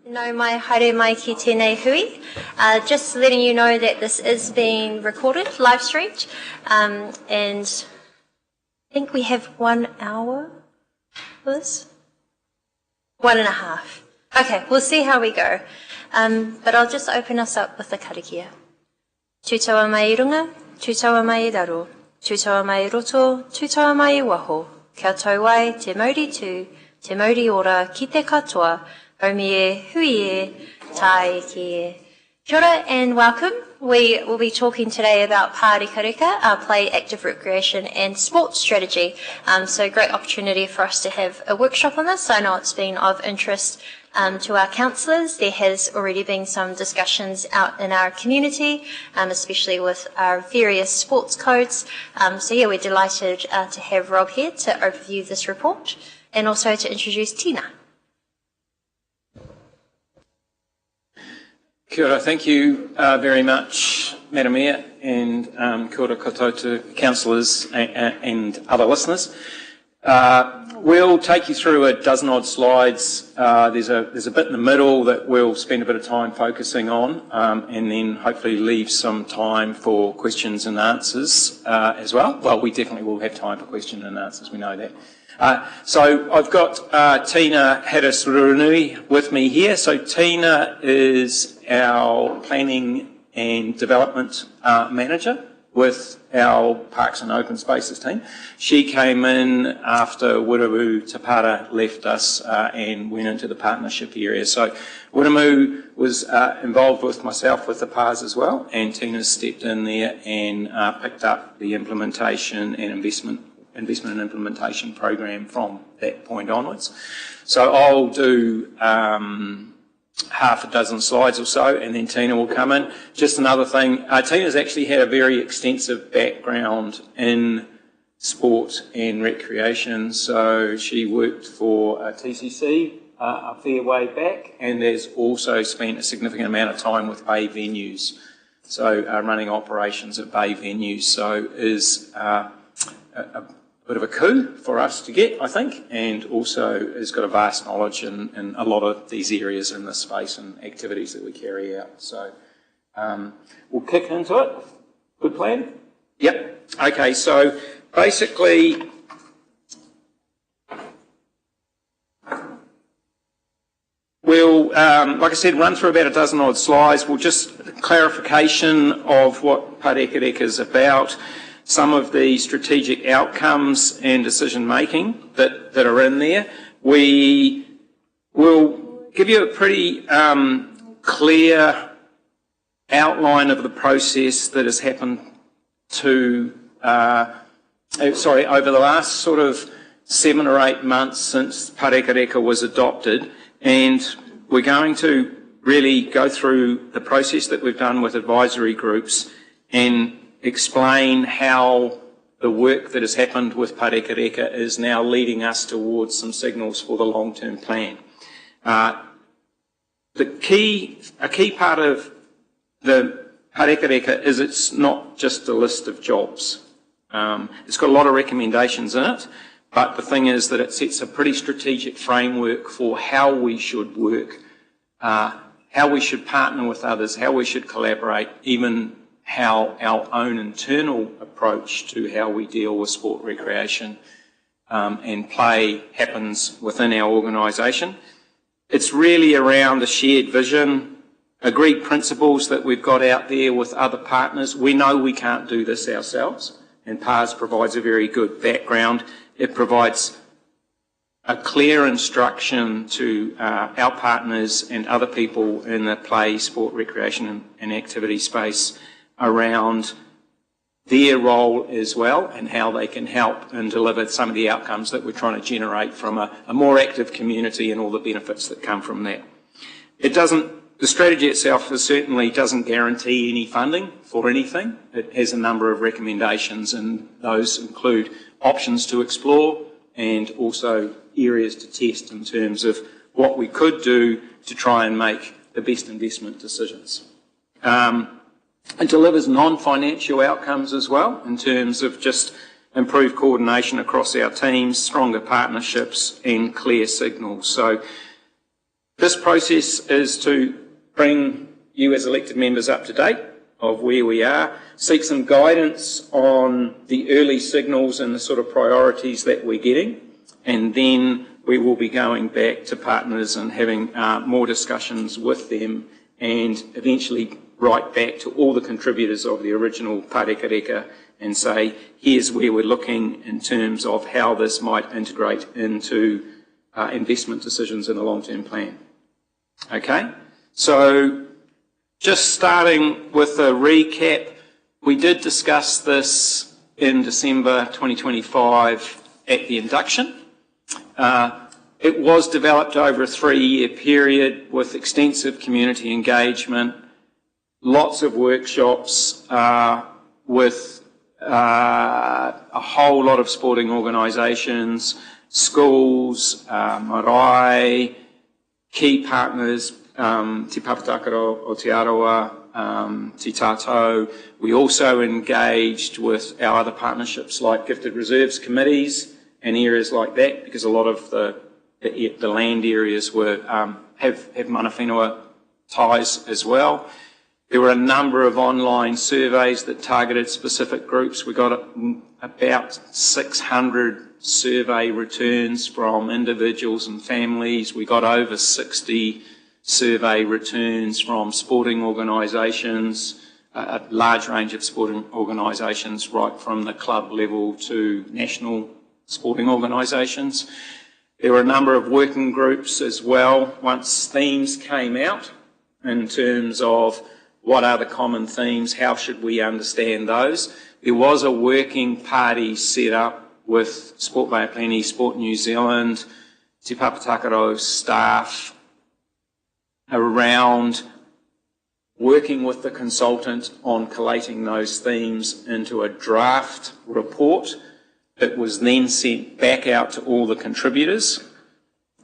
No mai haere mai ki tēnei hui. Just letting you know that this is being recorded, live streamed, and I think we have 1 hour for this. 1.5. Okay, we'll see how we go. But I'll just open us up with the karakia. Tūtaua mai I runga, tūtaua mai I raro, tūtaua mai I roto, tūtaua mai I waho, kia tau ai te mauri tū, te mauri ora ki te katoa, Omi e, hui e, tai ki e. Kia ora and welcome. We will be talking today about Pārekareka, our play, active recreation and sports strategy. So a great opportunity for us to have a workshop on this. I know it's been of interest to our councillors. There has already been some discussions out in our community, especially with our various sports codes. So yeah, we're delighted to have Rob here to overview this report and also to introduce Tina. Kia ora, thank you very much, Madam Mayor, and kia ora koutou to councillors and other listeners. We'll take you through a dozen odd slides. There's a bit in the middle that we'll spend a bit of time focusing on, and then hopefully leave some time for questions and answers as well. Well, we definitely will have time for questions and answers, we know that. So I've got Tina Harris-Runui with me here. So Tina is our planning and development manager with our Parks and Open Spaces team. She came in after Rotorua Lakes left us and went into the partnership area. So Rotorua was involved with myself with the PARSS as well, and Tina stepped in there and picked up the implementation and investment and implementation program from that point onwards. So I'll do half a dozen slides or so, and then Tina will come in. Just another thing, Tina's actually had a very extensive background in sport and recreation. So she worked for TCC a fair way back, and has also spent a significant amount of time with Bay venues. So running operations at Bay venues. So is a bit of a coup for us to get, I think, and also has got a vast knowledge in a lot of these areas in this space and activities that we carry out. So we'll kick into it. Good plan? Yep. Okay, so basically we'll, like I said, run through about a dozen odd slides. We'll just clarification of what Pārekareka is about, some of the strategic outcomes and decision making that are in there. We will give you a pretty clear outline of the process that has happened to, over the last sort of 7 or 8 months since Pārekareka was adopted, and we're going to really go through the process that we've done with advisory groups and explain how the work that has happened with Pārekareka is now leading us towards some signals for the long-term plan. A key part of the Pārekareka is it's not just a list of jobs. It's got a lot of recommendations in it, but the thing is that it sets a pretty strategic framework for how we should work, how we should partner with others, how we should collaborate, even how our own internal approach to how we deal with sport, recreation and play happens within our organisation. It's really around a shared vision, agreed principles that we've got out there with other partners. We know we can't do this ourselves, and PARSS provides a very good background. It provides a clear instruction to our partners and other people in the play, sport, recreation and activity space around their role as well and how they can help and deliver some of the outcomes that we're trying to generate from a more active community and all the benefits that come from that. The strategy itself certainly doesn't guarantee any funding for anything. It has a number of recommendations, and those include options to explore and also areas to test in terms of what we could do to try and make the best investment decisions. It delivers non-financial outcomes as well in terms of just improved coordination across our teams, stronger partnerships and clear signals. So This process is to bring you as elected members up to date of where we are, seek some guidance on the early signals and the sort of priorities that we're getting, and then we will be going back to partners and having more discussions with them, and eventually right back to all the contributors of the original Pārekareka and say, here's where we're looking in terms of how this might integrate into investment decisions in the long-term plan. Okay, so just starting with a recap, we did discuss this in December 2025 at the induction. It was developed over a 3-year period with extensive community engagement, lots of workshops with a whole lot of sporting organisations, schools, marae, key partners, Te Papatakaro o Te Arawa, Te Tātou. We also engaged with our other partnerships like Gifted Reserves Committees and areas like that, because a lot of the land areas were have mana whenua ties as well. There were a number of online surveys that targeted specific groups. We got about 600 survey returns from individuals and families. We got over 60 survey returns from sporting organisations, a large range of sporting organisations, right from the club level to national sporting organisations. There were a number of working groups as well once themes came out in terms of what are the common themes, how should we understand those. There was a working party set up with Sport Bay Plenty, Sport New Zealand, Te Papatakaro staff around working with the consultant on collating those themes into a draft report that was then sent back out to all the contributors.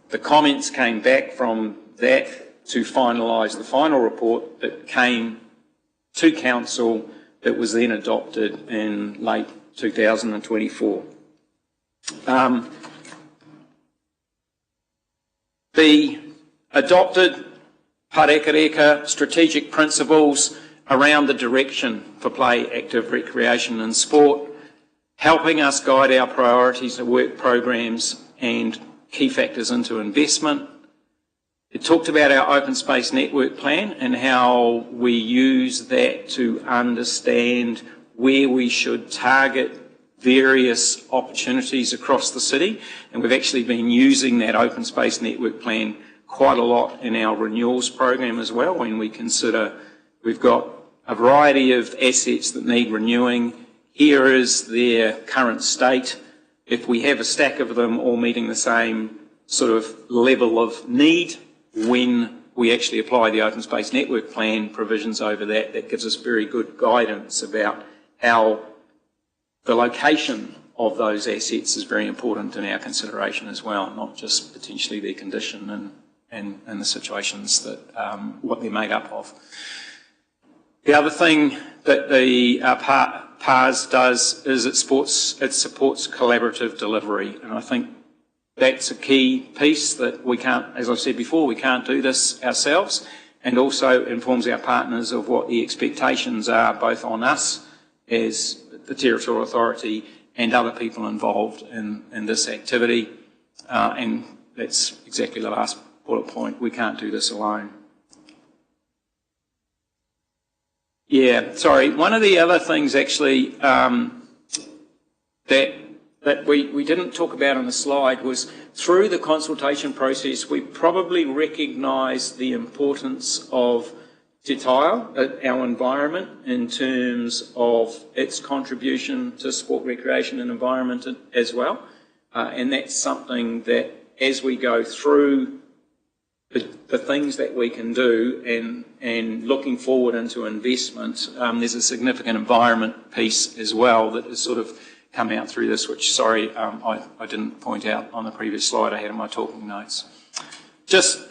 The comments came back from that to finalise the final report that came to Council that was then adopted in late 2024. The adopted Pārekareka strategic principles around the direction for play, active recreation and sport, helping us guide our priorities and work programs and key factors into investment. It talked about our open space network plan and how we use that to understand where we should target various opportunities across the city, and we've actually been using that open space network plan quite a lot in our renewals program as well, when we consider we've got a variety of assets that need renewing. Here is their current state. If we have a stack of them all meeting the same sort of level of need, when we actually apply the open space network plan provisions over that, that gives us very good guidance about how the location of those assets is very important in our consideration as well, not just potentially their condition and the situations that what they're made up of. The other thing that the PARSS does is it supports collaborative delivery, and I think that's a key piece that we can't, as I said before, we can't do this ourselves, and also informs our partners of what the expectations are both on us as the Territorial Authority and other people involved in this activity, and that's exactly the last bullet point. We can't do this alone. Yeah, sorry. One of the other things actually that we didn't talk about on the slide was through the consultation process we probably recognised the importance of Te Taio, our environment, in terms of its contribution to sport, recreation and environment as well. And that's something that as we go through the things that we can do and looking forward into investment, there's a significant environment piece as well that has sort of come out through this, which, sorry, I didn't point out on the previous slide I had in my talking notes. Just,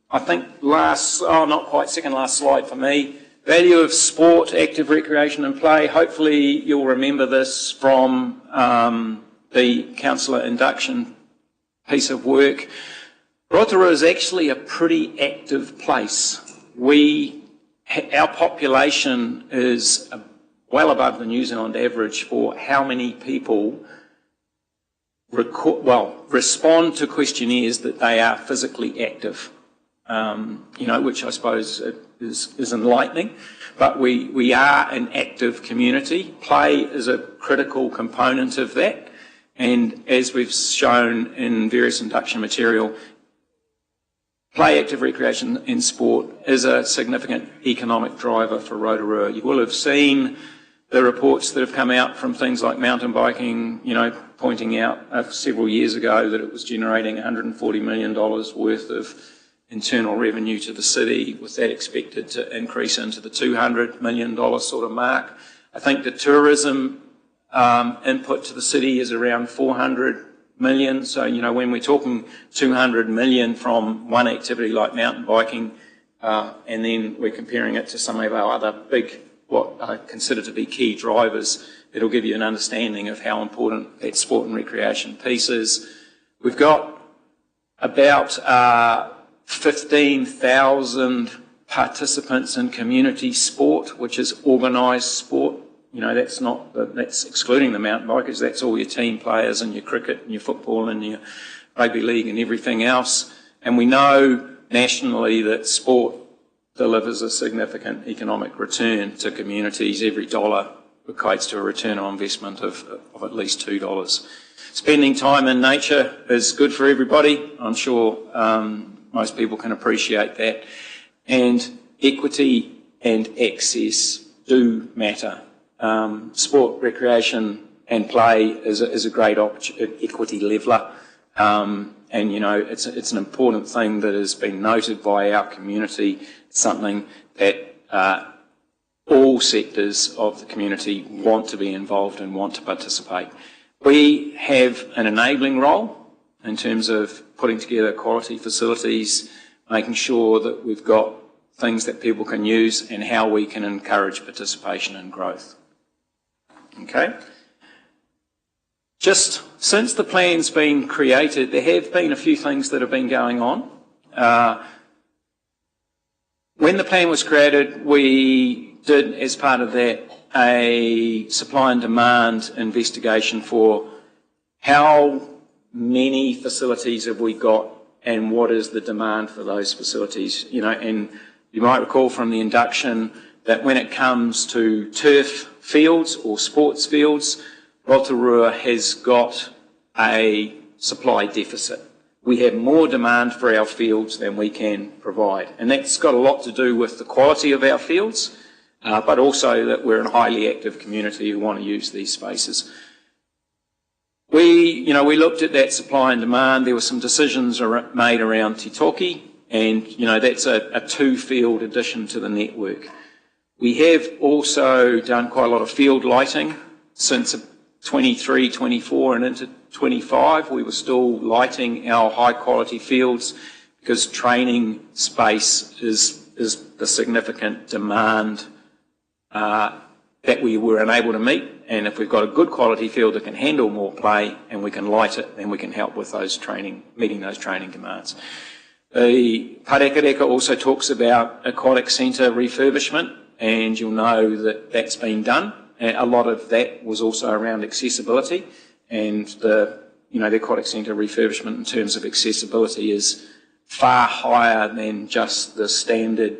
I think not quite second last slide for me, value of sport, active recreation and play. Hopefully you'll remember this from the councillor induction piece of work. Rotorua is actually a pretty active place. Our population is well above the New Zealand average for how many people respond to questionnaires that they are physically active, which I suppose is enlightening. But we are an active community. Play is a critical component of that. And as we've shown in various induction material, play, active recreation and sport is a significant economic driver for Rotorua. You will have seen the reports that have come out from things like mountain biking, pointing out several years ago that it was generating $140 million worth of internal revenue to the city, with that expected to increase into the $200 million sort of mark. I think the tourism input to the city is around $400 million. So, when we're talking $200 million from one activity like mountain biking, and then we're comparing it to some of our other big, what I consider to be key drivers, it'll give you an understanding of how important that sport and recreation piece is. We've got about 15,000 participants in community sport, which is organised sport. That's excluding the mountain bikers. That's all your team players and your cricket and your football and your rugby league and everything else. And we know nationally that sport delivers a significant economic return to communities. Every dollar equates to a return on investment of at least $2. Spending time in nature is good for everybody. I'm sure most people can appreciate that. And equity and access do matter. Sport, recreation and play is a great equity leveller. It's an important thing that has been noted by our community. It's something that all sectors of the community want to be involved and want to participate. We have an enabling role in terms of putting together quality facilities, making sure that we've got things that people can use and how we can encourage participation and growth. Okay. Just since the plan's been created, there have been a few things that have been going on. When the plan was created, we did, as part of that, a supply and demand investigation for how many facilities have we got and what is the demand for those facilities. And you might recall from the induction that when it comes to turf fields or sports fields, Rotorua has got a supply deficit. We have more demand for our fields than we can provide. And that's got a lot to do with the quality of our fields, but also that we're a highly active community who want to use these spaces. We looked at that supply and demand. There were some decisions made around Te Toki, and, that's a two-field addition to the network. We have also done quite a lot of field lighting since 23, 24 and into 25. We were still lighting our high-quality fields because training space is the significant demand that we were unable to meet. And if we've got a good quality field that can handle more play and we can light it, then we can help with meeting those training demands. The Pārekareka also talks about aquatic centre refurbishment, and you'll know that that's been done. And a lot of that was also around accessibility, and the aquatic centre refurbishment in terms of accessibility is far higher than just the standard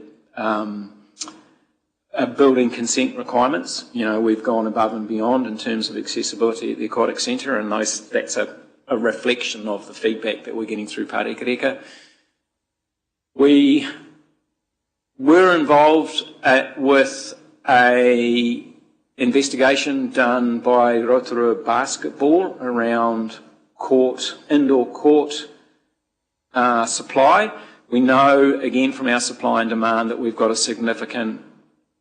building consent requirements. We've gone above and beyond in terms of accessibility at the aquatic centre, and that's a reflection of the feedback that we're getting through Pārekareka. We were involved with a investigation done by Rotorua Basketball around indoor court supply. We know, again, from our supply and demand that we've got a significant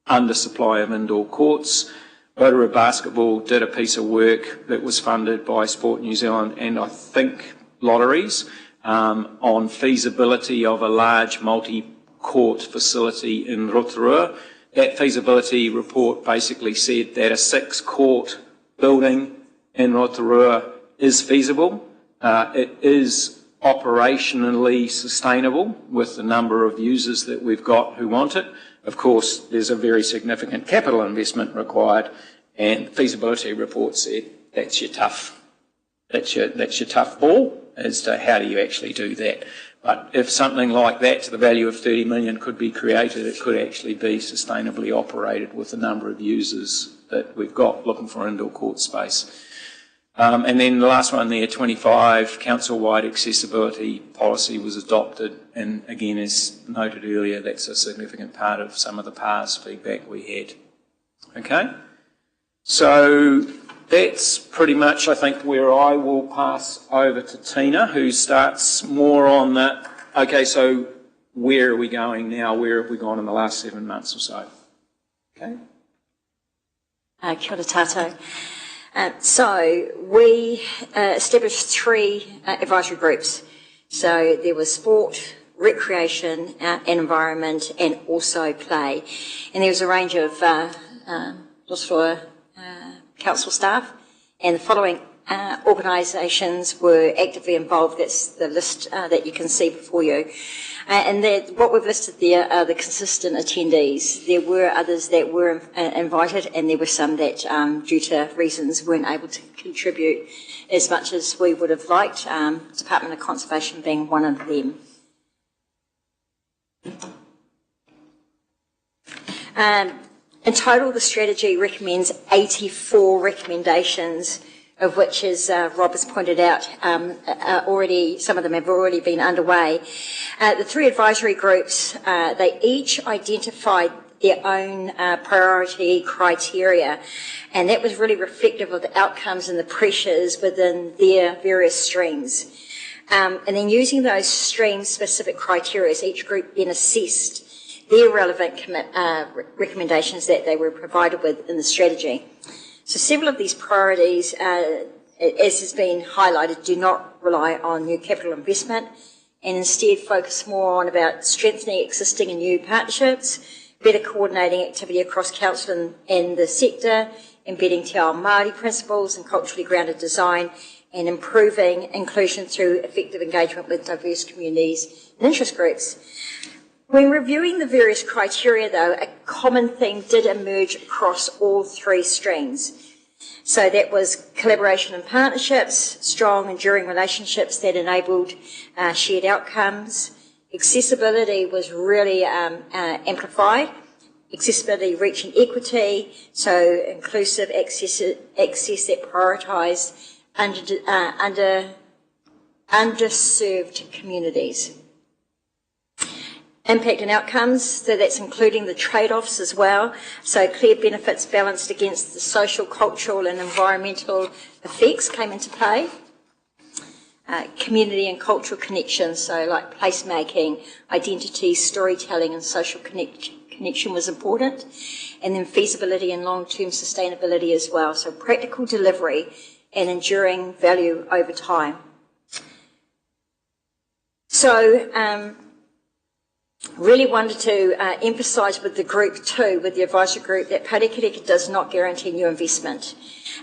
undersupply of indoor courts. Rotorua Basketball did a piece of work that was funded by Sport New Zealand and I think lotteries on feasibility of a large multi-court facility in Rotorua. That feasibility report basically said that a 6-court building in Rotorua is feasible. It is operationally sustainable with the number of users that we've got who want it. Of course, there's a very significant capital investment required, and feasibility report said that's your tough ball as to how do you actually do that. But if something like that to the value of 30 million could be created, it could actually be sustainably operated with the number of users that we've got looking for indoor court space. And then the last one there, 25, council-wide accessibility policy was adopted, and again, as noted earlier, that's a significant part of some of the PARSS feedback we had. Okay? So that's pretty much, I think, where I will pass over to Tina, who starts more on the, okay, so where are we going now? Where have we gone in the last 7 months or so? Okay? Kia ora tātou. So we established 3 advisory groups. So there was sport, recreation and environment, and also play. And there was a range of Rotorua Council staff, and the following organisations were actively involved. That's the list that you can see before you. And what we've listed there are the consistent attendees. There were others that were invited, and there were some that, due to reasons, weren't able to contribute as much as we would have liked, Department of Conservation being one of them. In total, the strategy recommends 84 recommendations, of which, as Rob has pointed out, some of them have already been underway. The 3 advisory groups, they each identified their own priority criteria, and that was really reflective of the outcomes and the pressures within their various streams. And then using those stream-specific criteria, each group then assessed their relevant recommendations that they were provided with in the strategy. So several of these priorities, as has been highlighted, do not rely on new capital investment and instead focus more on about strengthening existing and new partnerships, better coordinating activity across council and the sector, embedding Te Ao Māori principles and culturally grounded design, and improving inclusion through effective engagement with diverse communities and interest groups. When reviewing the various criteria, though, a common theme did emerge across all 3 streams. So that was collaboration and partnerships, strong enduring relationships that enabled shared outcomes. Accessibility was really amplified. Accessibility, reach and equity, so inclusive access that prioritised underserved communities. Impact and outcomes, so that's including the trade-offs as well. So clear benefits balanced against the social, cultural and environmental effects came into play. Community and cultural connections, so like placemaking, identity, storytelling and social connection was important. And then feasibility and long-term sustainability as well. So practical delivery and enduring value over time. So, really wanted to emphasise with the group 2, with the advisory group, that Pārekareka does not guarantee new investment,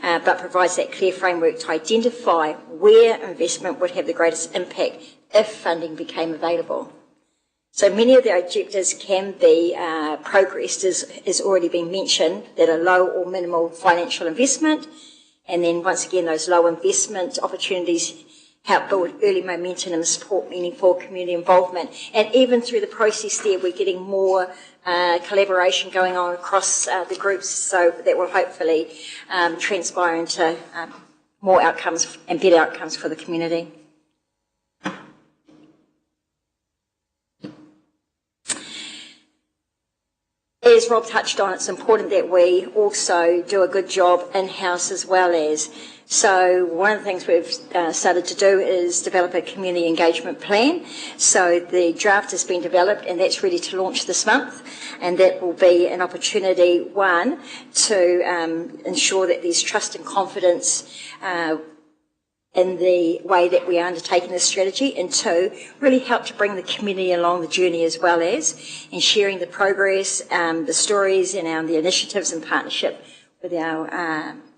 but provides that clear framework to identify where investment would have the greatest impact if funding became available. So many of the objectives can be progressed, as already been mentioned, that are low or minimal financial investment, and then once again those low investment opportunities help build early momentum and support meaningful community involvement. And even through the process there, we're getting more collaboration going on across the groups, so that will hopefully transpire into more outcomes and better outcomes for the community. As Rob touched on, it's important that we also do a good job in-house as well as. So one of the things we've started to do is develop a community engagement plan. So the draft has been developed and that's ready to launch this month. And that will be an opportunity, 1, to ensure that there's trust and confidence in the way that we are undertaking this strategy, and 2, really help to bring the community along the journey as well as, and sharing the progress, the stories and the initiatives in partnership with our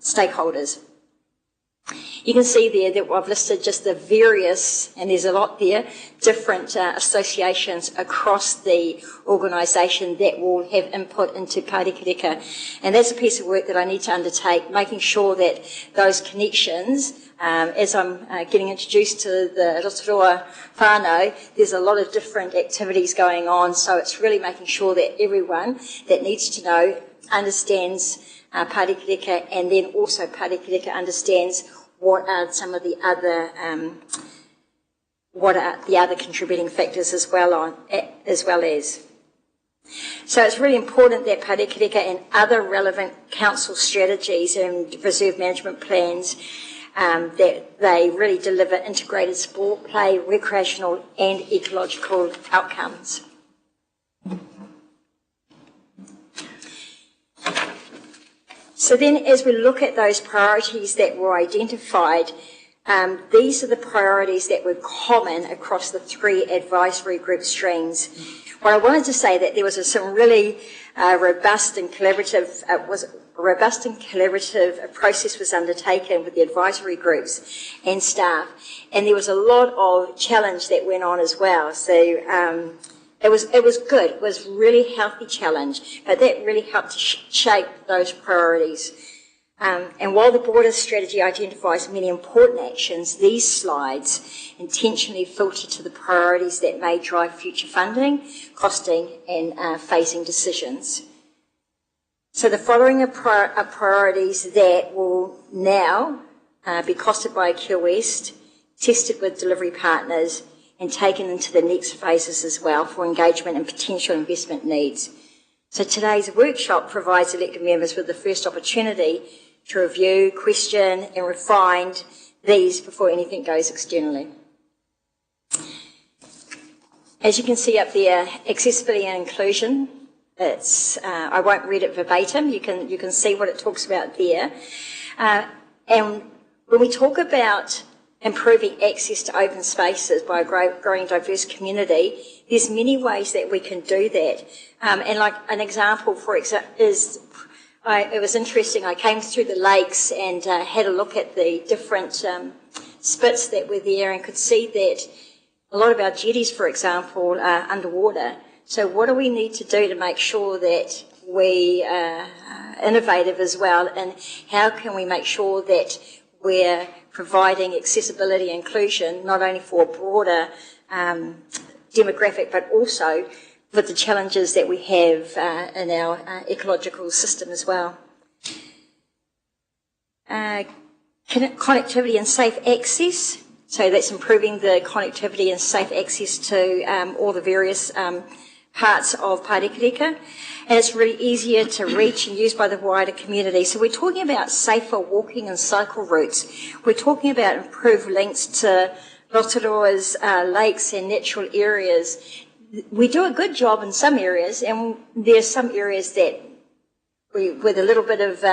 stakeholders. You can see there that I've listed just the various, and there's a lot there, different associations across the organisation that will have input into Pārekareka. And that's a piece of work that I need to undertake, making sure that those connections, as I'm getting introduced to the Rotorua whānau, there's a lot of different activities going on, so it's really making sure that everyone that needs to know understands Pārekareka, and then also Pārekareka understands what are some of the other contributing factors as well as. So it's really important that Pārekareka and other relevant council strategies and reserve management plans that they really deliver integrated sport, play, recreational and ecological outcomes. So then as we look at those priorities that were identified, these are the priorities that were common across the 3 advisory group streams. Well, I wanted to say that there was some really robust and collaborative process was undertaken with the advisory groups and staff, and there was a lot of challenge that went on as well. So it was good. It was really healthy challenge, but that really helped to shape those priorities. And while the broader strategy identifies many important actions, these slides intentionally filter to the priorities that may drive future funding, costing and phasing decisions. So the following are priorities that will now be costed by Acure West, tested with delivery partners and taken into the next phases as well for engagement and potential investment needs. So today's workshop provides elected members with the first opportunity to review, question and refine these before anything goes externally. As you can see up there, accessibility and inclusion, it's, I won't read it verbatim, you can see what it talks about there. And when we talk about improving access to open spaces by a growing diverse community, there's many ways that we can do that. And like an example, is it was interesting. I came through the lakes and had a look at the different spits that were there and could see that a lot of our jetties, for example, are underwater. So what do we need to do to make sure that we are innovative as well, and how can we make sure that we're providing accessibility and inclusion not only for a broader demographic but also with the challenges that we have in our ecological system as well. Connectivity and safe access, so that's improving the connectivity and safe access to all the various parts of Pārekareka, and it's really easier to reach and use by the wider community. So we're talking about safer walking and cycle routes. We're talking about improved links to Rotorua's lakes and natural areas. We do a good job in some areas, and there's some areas that with a little bit of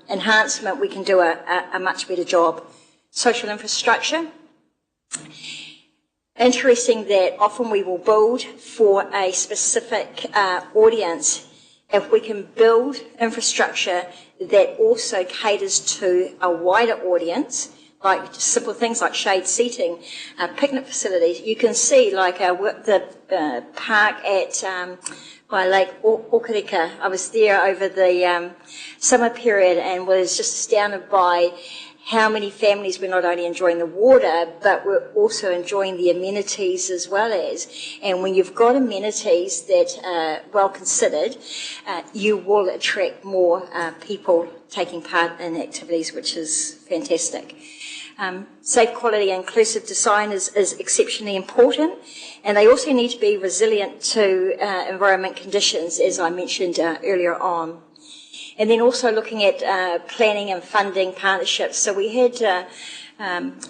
enhancement we can do a much better job. Social infrastructure. Interesting that often we will build for a specific audience. If we can build infrastructure that also caters to a wider audience, like simple things like shade seating, picnic facilities, you can see like the park at by Lake Pārekareka. I was there over the summer period and was just astounded by how many families were not only enjoying the water, but were also enjoying the amenities as well as. And when you've got amenities that are well considered, you will attract more people taking part in activities, which is fantastic. Safe, quality and inclusive design is exceptionally important, and they also need to be resilient to environment conditions, as I mentioned earlier on. And then also looking at planning and funding partnerships. So we had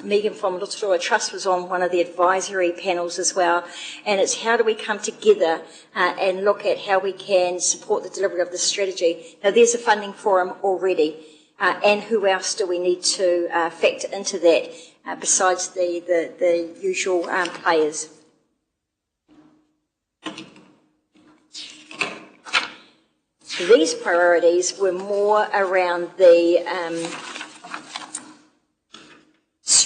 Megan from Rotorua Trust was on one of the advisory panels as well, and it's how do we come together and look at how we can support the delivery of the strategy. Now there's a funding forum already, and who else do we need to factor into that besides the usual players? These priorities were more around the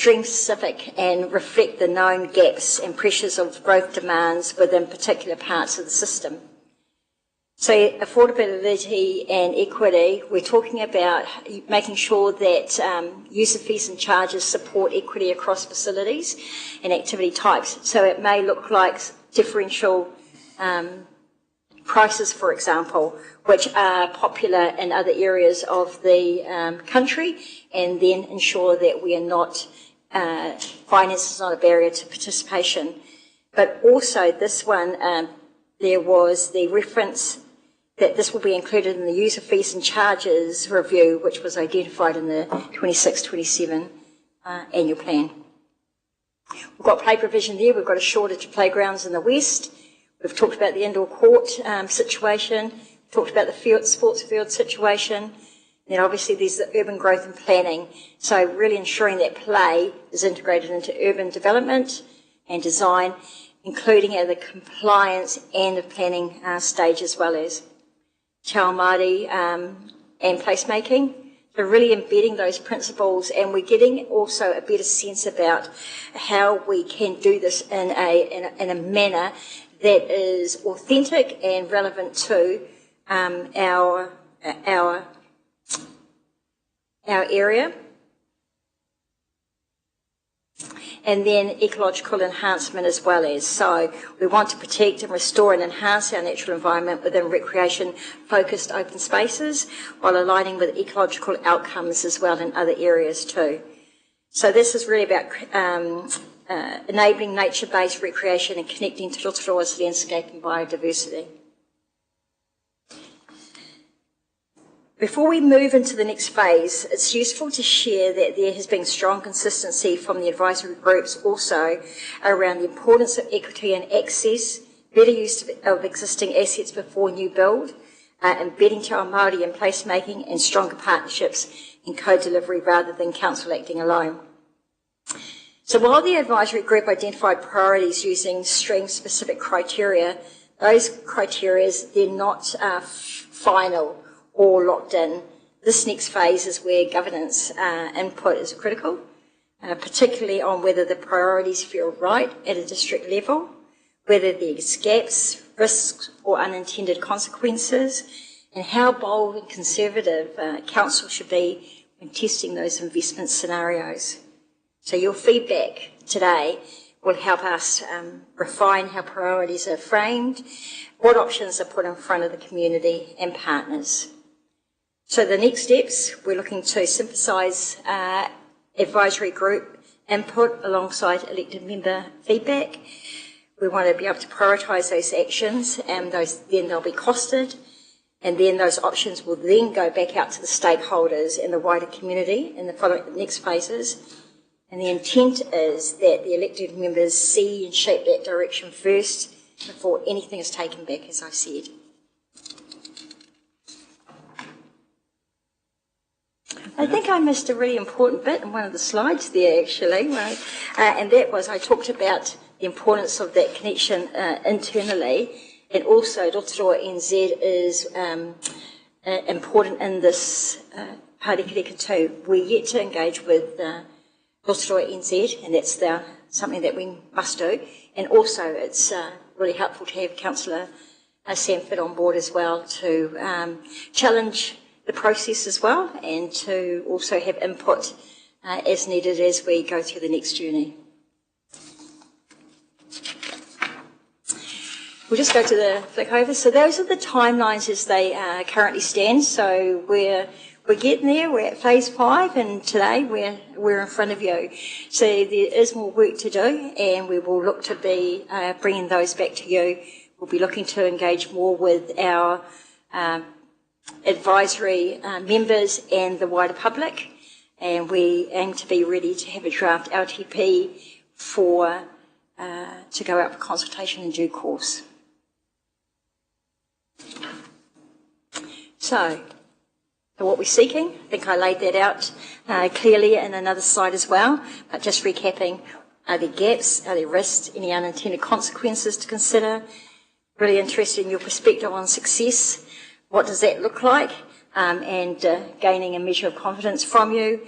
stream specific and reflect the known gaps and pressures of growth demands within particular parts of the system. So affordability and equity, we're talking about making sure that user fees and charges support equity across facilities and activity types. So it may look like differential prices, for example, which are popular in other areas of the country, and then ensure that we are not, finance is not a barrier to participation. But also this one, there was the reference that this will be included in the user fees and charges review, which was identified in the 26-27 annual plan. We've got play provision there. We've got a shortage of playgrounds in the west. We've talked about the indoor court situation. We've talked about the sports field situation. And then obviously there's the urban growth and planning. So really ensuring that play is integrated into urban development and design, including at the compliance and the planning stage, as well as Chao Māori and placemaking. So really embedding those principles, and we're getting also a better sense about how we can do this in a manner that is authentic and relevant to our area. And then ecological enhancement as well as. So we want to protect and restore and enhance our natural environment within recreation-focused open spaces, while aligning with ecological outcomes as well in other areas too. So this is really about enabling nature-based recreation and connecting to Rotorua's landscape and biodiversity. Before we move into the next phase, it's useful to share that there has been strong consistency from the advisory groups also around the importance of equity and access, better use of existing assets before new build, embedding Te Ao Māori in placemaking, and stronger partnerships in co-delivery rather than council acting alone. So while the advisory group identified priorities using stream-specific criteria, those criteria, they're not final or locked in. This next phase is where governance input is critical, particularly on whether the priorities feel right at a district level, whether there's gaps, risks or unintended consequences, and how bold and conservative council should be when testing those investment scenarios. So your feedback today will help us refine how priorities are framed, what options are put in front of the community and partners. So the next steps, we're looking to synthesise advisory group input alongside elected member feedback. We want to be able to prioritise those actions, and then they'll be costed, and then those options will then go back out to the stakeholders and the wider community in the next phases. And the intent is that the elected members see and shape that direction first before anything is taken back, as I said. I think I missed a really important bit in one of the slides there, actually, and that was I talked about the importance of that connection internally, and also Rotorua NZ is important in this Pārekareka too. We're yet to engage with Rotorua NZ, and that's something that we must do, and also it's really helpful to have Councillor Sanford on board as well to challenge the process as well, and to also have input as needed as we go through the next journey. We'll just go to the flick over. So those are the timelines as they currently stand. So we're getting there. We're at phase 5, and today we're in front of you. So there is more work to do, and we will look to be bringing those back to you. We'll be looking to engage more with our advisory members and the wider public, and we aim to be ready to have a draft LTP to go out for consultation in due course. So what we're seeking, I think I laid that out clearly in another slide as well, but just recapping, are there gaps, are there risks, any unintended consequences to consider? Really interested in your perspective on success. What does that look like? And gaining a measure of confidence from you.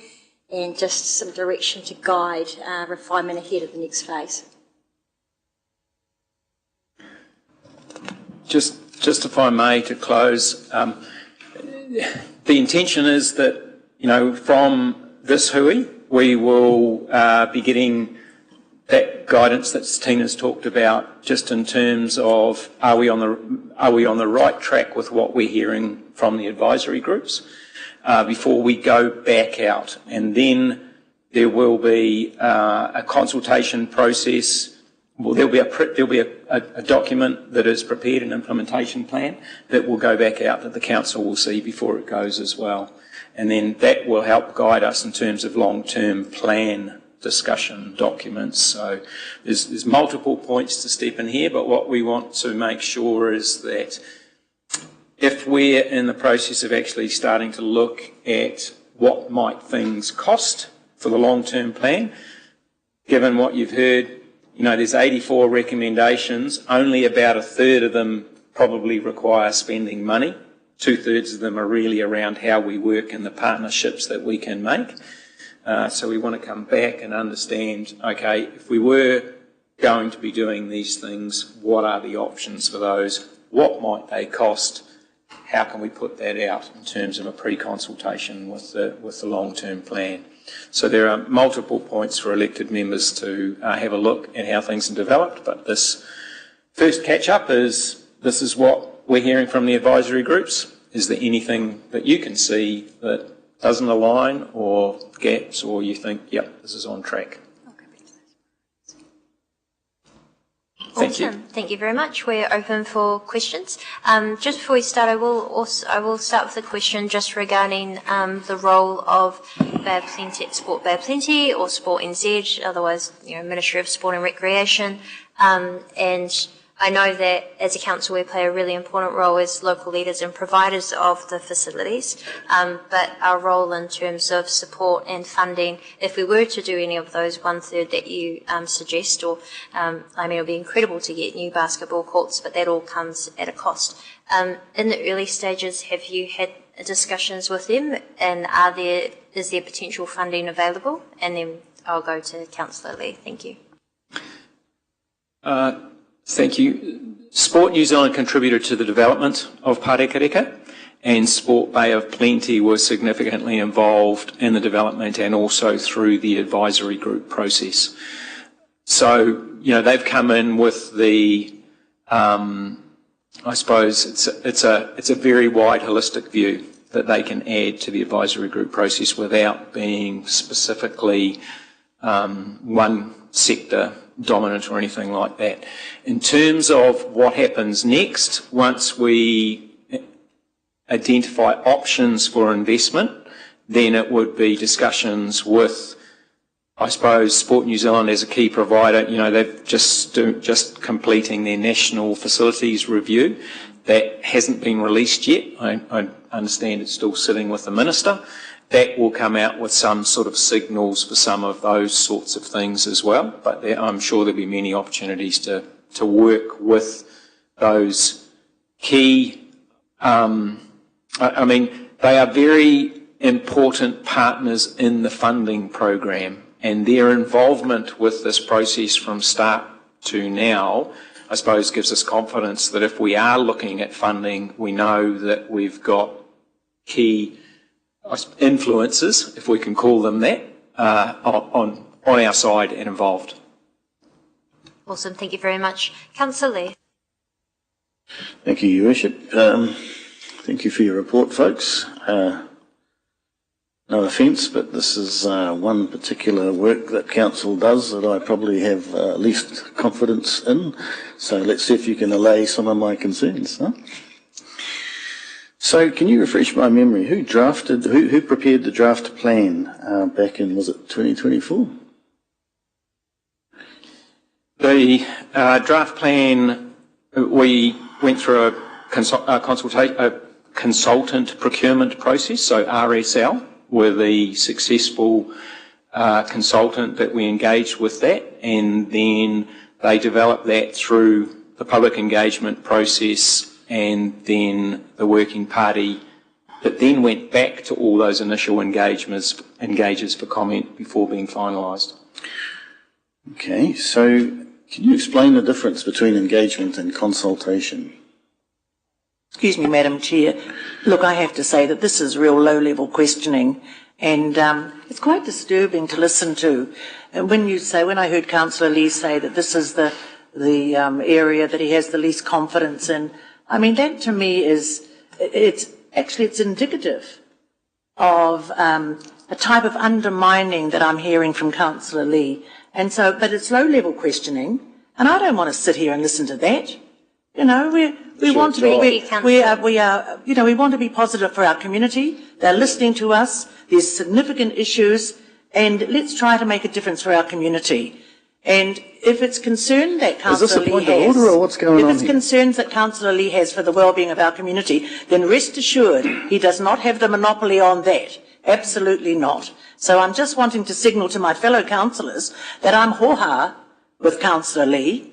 and just some direction to guide refinement ahead of the next phase. Just if I may, to close, the intention is that, from this hui, we will be getting that guidance that Tina's talked about, just in terms of are we on the right track with what we're hearing from the advisory groups before we go back out, and then there will be a consultation process. Well, there'll be a document that is prepared, an implementation plan that will go back out that the council will see before it goes as well, and then that will help guide us in terms of long-term plan discussion documents. So there's multiple points to step in here, but what we want to make sure is that if we're in the process of actually starting to look at what might things cost for the long-term plan, given what you've heard, there's 84 recommendations, only about a third of them probably require spending money. 2/3 of them are really around how we work and the partnerships that we can make. So we want to come back and understand, okay, if we were going to be doing these things, what are the options for those? What might they cost? How can we put that out in terms of a pre-consultation with the long-term plan? So there are multiple points for elected members to have a look at how things are developed, but this first catch-up is, this is what we're hearing from the advisory groups. Is there anything that you can see that doesn't align, or gaps, or you think, yep, this is on track? Thank you. Thank you very much. We're open for questions. Just before we start, I will start with a question just regarding the role of Sport Bay Plenty or Sport NZ, otherwise Ministry of Sport and Recreation, and I know that as a council we play a really important role as local leaders and providers of the facilities, but our role in terms of support and funding, if we were to do any of those 1/3 that you suggest, or it'll be incredible to get new basketball courts, but that all comes at a cost. In the early stages, have you had discussions with them, and is there potential funding available? And then I'll go to Councillor Lee. Thank you. Thank you. Sport New Zealand contributed to the development of Pārekareka, and Sport Bay of Plenty was significantly involved in the development and also through the advisory group process. So, they've come in with the, I suppose it's a very wide holistic view that they can add to the advisory group process without being specifically one sector dominant or anything like that. In terms of what happens next, once we identify options for investment, then it would be discussions with, I suppose, Sport New Zealand as a key provider. They've just completing their national facilities review. That hasn't been released yet. I understand it's still sitting with the Minister. That will come out with some sort of signals for some of those sorts of things as well. But I'm sure there'll be many opportunities to work with those key. They are very important partners in the funding program, and their involvement with this process from start to now, I suppose, gives us confidence that if we are looking at funding, we know that we've got key influences, if we can call them that, on our side and involved. Awesome, thank you very much. Councillor Lee. Thank you, Your Worship. Thank you for your report, folks. No offence, but this is one particular work that Council does that I probably have least confidence in. So let's see if you can allay some of my concerns. Huh? So can you refresh my memory? Who prepared the draft plan back in, was it 2024? The draft plan, we went through a consultant procurement process, so RSL were the successful consultant that we engaged with that, and then they developed that through the public engagement process and then the working party that then went back to all those initial engagers for comment before being finalised. Okay, so can you explain the difference between engagement and consultation? Excuse me, Madam Chair. Look, I have to say that this is real low-level questioning, and it's quite disturbing to listen to. And when I heard Councillor Lee say that this is the area that he has the least confidence in, I mean, that to me it's indicative of a type of undermining that I'm hearing from Councillor Lee. And so, but it's low-level questioning, and I don't want to sit here and listen to that. You know, we want to be, we want to be positive for our community. They're listening to us. There's significant issues, and let's try to make a difference for our community. And if it's concerned that Councillor Lee has, is this a point of order or what's going on if it's concerns that Councillor Lee has for the well-being of our community, then rest assured he does not have the monopoly on that. Absolutely not. So I'm just wanting to signal to my fellow councillors that I'm hoha with Councillor Lee.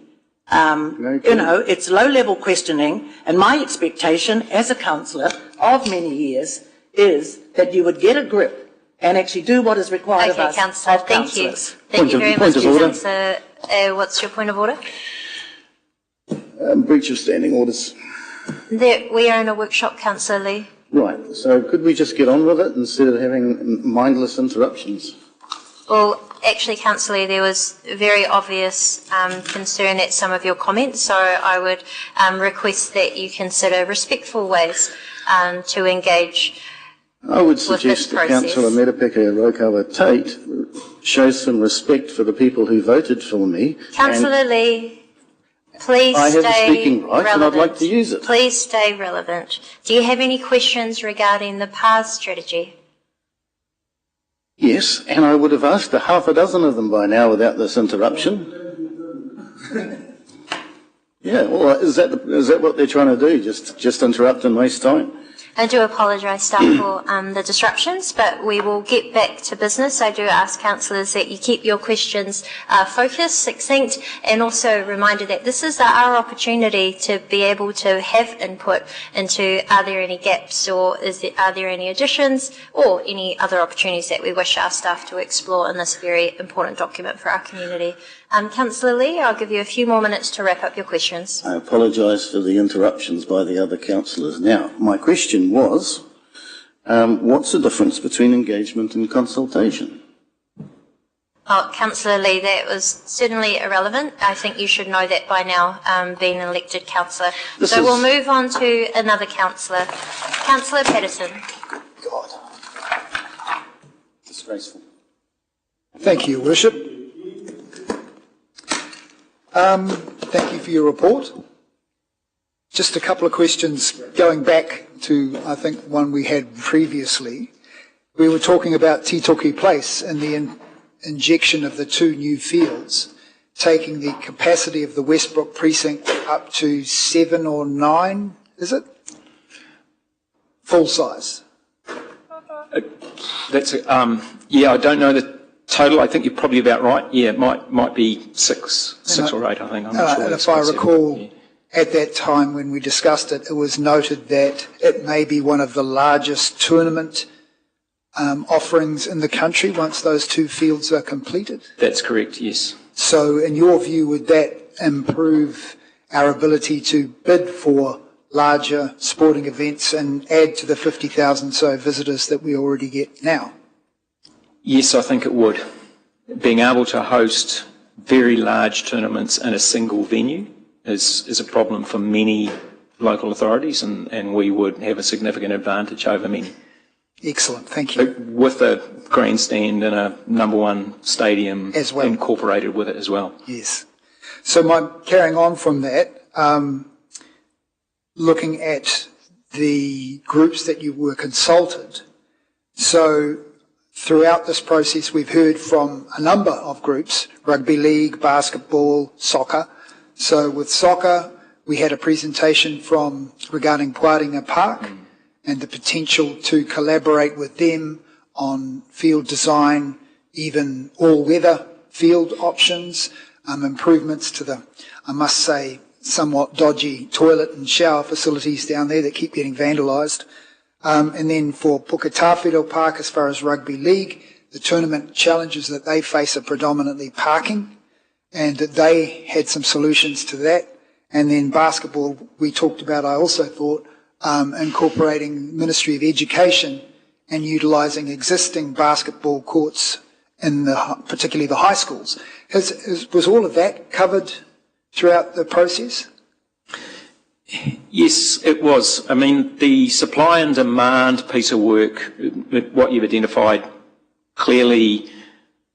You know, it's low-level questioning, and my expectation as a councillor of many years is that you would get a grip and actually do what is required of us. Okay, Councillor, thank you. Thank you very much, Councillor. What's your point of order? Breach of standing orders. We are in a workshop, Councillor Lee. Right, so could we just get on with it instead of having mindless interruptions? Well, actually, Councillor Lee, there was very obvious concern at some of your comments, so I would request that you consider respectful ways to engage. I would suggest that Councillor Merepeka Rokawa Tate shows some respect for the people who voted for me. Councillor Lee, please I have a stay speaking right relevant. and I'd like to use it. Please stay relevant. Do you have any questions regarding the PARSS strategy? Yes, and I would have asked a half a dozen of them by now without this interruption. Yeah, well, is that what they're trying to do? Just interrupt and waste time? I do apologise, staff, for the disruptions, but we will get back to business. I do ask councillors that you keep your questions focused, succinct, and also reminder that this is our opportunity to be able to have input into are there any gaps or are there any additions or any other opportunities that we wish our staff to explore in this very important document for our community. Councillor Lee, I'll give you a few more minutes to wrap up your questions. I apologise for the interruptions by the other councillors. Now, my question was, what's the difference between engagement and consultation? Oh, Councillor Lee, that was certainly irrelevant. I think you should know that by now, being an elected councillor. So we'll move on to another councillor. Councillor Patterson. Good God. Disgraceful. Thank you, Worship. Thank you for your report. Just a couple of questions going back to, I think, one we had previously. We were talking about Titoki Place and the injection of the 2 new fields, taking the capacity of the Westbrook precinct up to 7 or 9, is it? Full size. That's yeah, I don't know the total. I think you're probably about right. Yeah, it might be 6 or 8. I think. I'm not sure. And if I recall, at that time when we discussed it, it was noted that it may be one of the largest tournament offerings in the country once those 2 fields are completed. That's correct. Yes. So, in your view, would that improve our ability to bid for larger sporting events and add to the 50,000 so visitors that we already get now? Yes, I think it would. Being able to host very large tournaments in a single venue is a problem for many local authorities, and we would have a significant advantage over many. Excellent, thank you. With a grandstand and a #1 stadium as well, incorporated with it as well. Yes. So carrying on from that, looking at the groups that you were consulted, so throughout this process we've heard from a number of groups, rugby league, basketball, soccer. So with soccer, we had a presentation regarding Pārekareka Park and the potential to collaborate with them on field design, even all-weather field options, improvements to the, I must say, somewhat dodgy toilet and shower facilities down there that keep getting vandalised. And then for Puketawhito Park, as far as rugby league, the tournament challenges that they face are predominantly parking, and that they had some solutions to that. And then basketball, we talked about, I also thought, incorporating Ministry of Education and utilising existing basketball courts in particularly the high schools. Was all of that covered throughout the process? Yes, it was. I mean, the supply and demand piece of work, what you've identified, clearly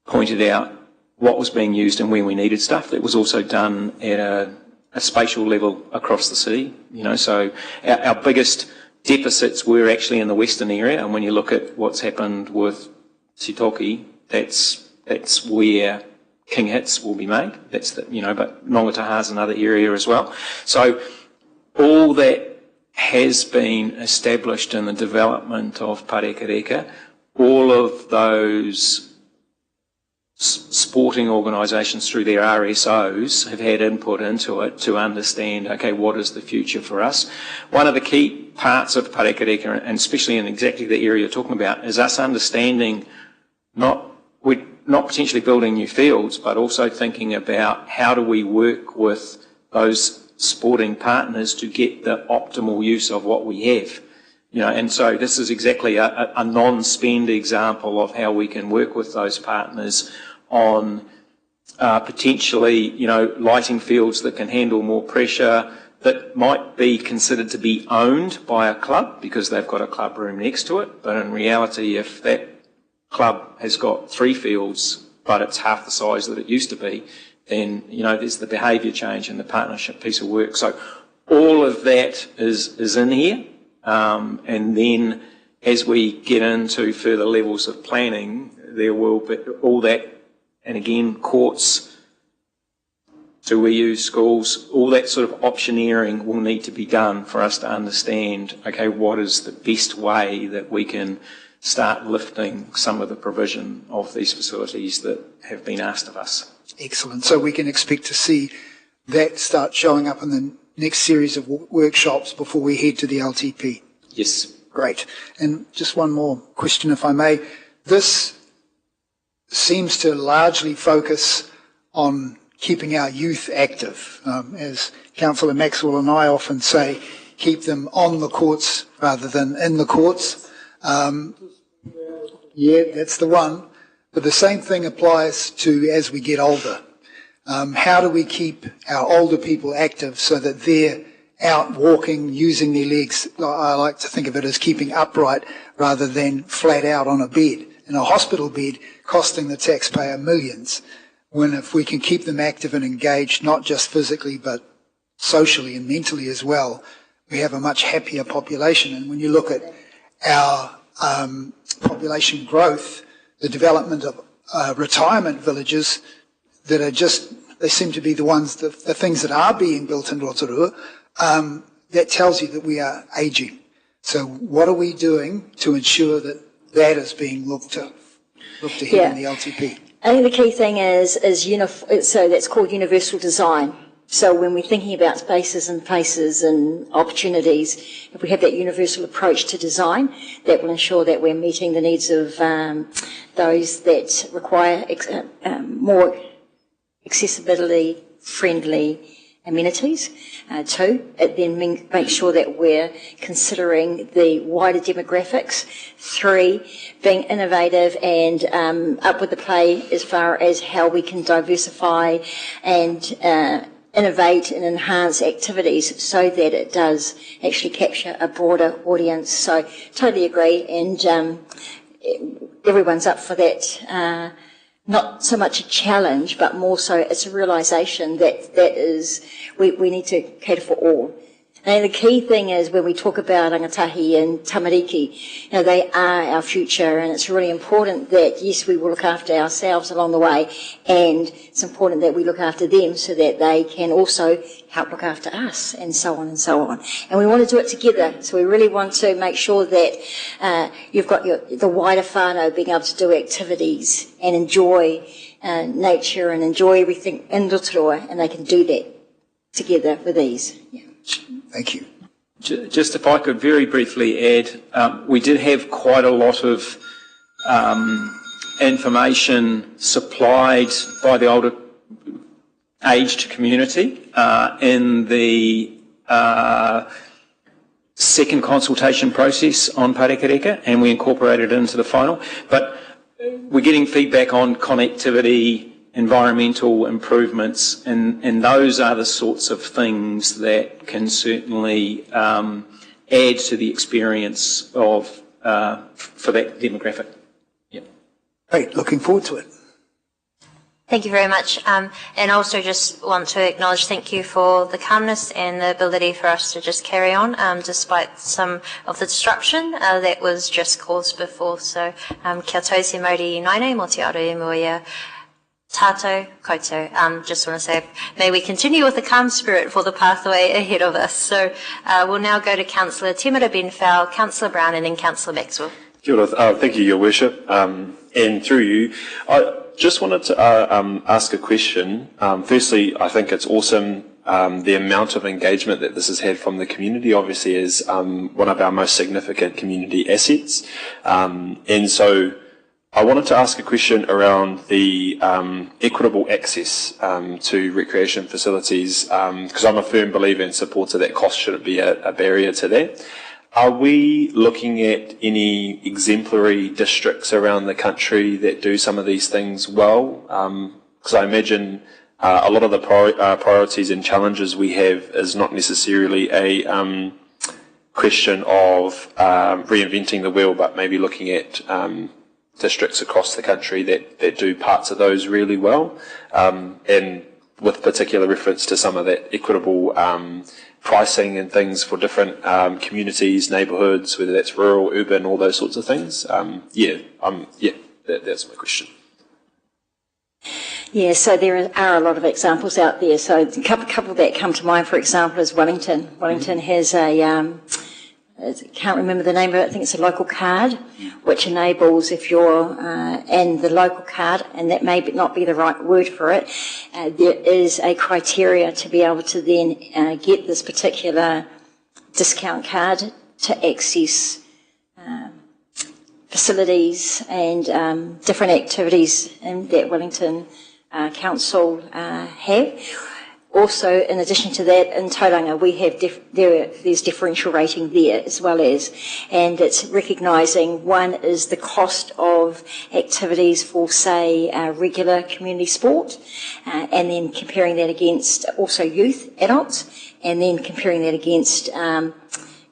pointed out what was being used and when we needed stuff. It was also done at a spatial level across the city. So our biggest deficits were actually in the western area, and when you look at what's happened with Sitoki, that's where king hits will be made. That's but Nongataha's another area as well. So all that has been established in the development of Pārekareka. All of those sporting organisations through their RSOs have had input into it to understand, okay, what is the future for us? One of the key parts of Pārekareka, and especially in exactly the area you're talking about, is us understanding we're not potentially building new fields, but also thinking about how do we work with those sporting partners to get the optimal use of what we have. And so this is exactly a non-spend example of how we can work with those partners on potentially, lighting fields that can handle more pressure, that might be considered to be owned by a club because they've got a club room next to it. But in reality, if that club has got 3 fields, but it's half the size that it used to be, then, there's the behaviour change and the partnership piece of work. So all of that is in here. And then as we get into further levels of planning, there will be all that, and again, courts, do we use schools, all that sort of optioneering will need to be done for us to understand, okay, what is the best way that we can start lifting some of the provision of these facilities that have been asked of us. Excellent. So we can expect to see that start showing up in the next series of workshops before we head to the LTP. Yes. Great. And just one more question, if I may. This seems to largely focus on keeping our youth active. As Councillor Maxwell and I often say, keep them on the courts rather than in the courts. Yeah, that's the one. But the same thing applies to as we get older. How do we keep our older people active so that they're out walking, using their legs? I like to think of it as keeping upright rather than flat out on a bed, in a hospital bed, costing the taxpayer millions. When if we can keep them active and engaged, not just physically but socially and mentally as well, we have a much happier population. And when you look at our population growth, the development of retirement villages that are just, they seem to be the ones, the things that are being built in Rotorua, that tells you that we are ageing. So what are we doing to ensure that that is being looked ahead in the LTP? I think the key thing is so that's called universal design. So when we're thinking about spaces and places and opportunities, if we have that universal approach to design, that will ensure that we're meeting the needs of those that require more accessibility-friendly amenities. 2, it then makes sure that we're considering the wider demographics. 3, being innovative and up with the play as far as how we can diversify and innovate and enhance activities so that it does actually capture a broader audience. So totally agree, and everyone's up for that. Not so much a challenge, but more so it's a realisation that we need to cater for all. And the key thing is when we talk about rangatahi and tamariki, they are our future, and it's really important that, yes, we will look after ourselves along the way, and it's important that we look after them so that they can also help look after us, and so on and so on. And we want to do it together, so we really want to make sure that you've got the wider whānau being able to do activities and enjoy nature and enjoy everything in Rotorua, and they can do that together with ease. Yeah. Thank you. Just if I could very briefly add, we did have quite a lot of information supplied by the older aged community in the second consultation process on Pārekareka, and we incorporated it into the final. But we're getting feedback on connectivity, environmental improvements, and those are the sorts of things that can certainly add to the experience of for that demographic. Yep. Great, looking forward to it. Thank you very much. And also just want to acknowledge thank you for the calmness and the ability for us to just carry on despite some of the disruption that was just caused before. So kia tausi mauri naine mo te aru e moia tātou koutou. Just want to say may we continue with the calm spirit for the pathway ahead of us. So we'll now go to Councillor Temera Benfowl, Councillor Brown and then Councillor Maxwell. Kia ora. Thank you, Your Worship. And through you, I just wanted to ask a question. Firstly, I think it's awesome the amount of engagement that this has had from the community, obviously is one of our most significant community assets. And so I wanted to ask a question around the equitable access to recreation facilities, because I'm a firm believer and supporter that cost shouldn't be a barrier to that. Are we looking at any exemplary districts around the country that do some of these things well? Because I imagine a lot of the priorities and challenges we have is not necessarily a question of reinventing the wheel, but maybe looking at districts across the country that do parts of those really well, and with particular reference to some of that equitable pricing and things for different communities, neighbourhoods, whether that's rural, urban, all those sorts of things. That's my question. Yeah, so there are a lot of examples out there. So a couple that come to mind, for example, is Wellington. Wellington has a, I can't remember the name of it, I think it's a local card, which enables if you're, and the local card, and that may not be the right word for it, there is a criteria to be able to then get this particular discount card to access facilities and different activities that Wellington Council have. Also, in addition to that, in Tauranga, we have there's differential rating there as well as, and it's recognising one is the cost of activities for, say, regular community sport, and then comparing that against also youth, adults, and then comparing that against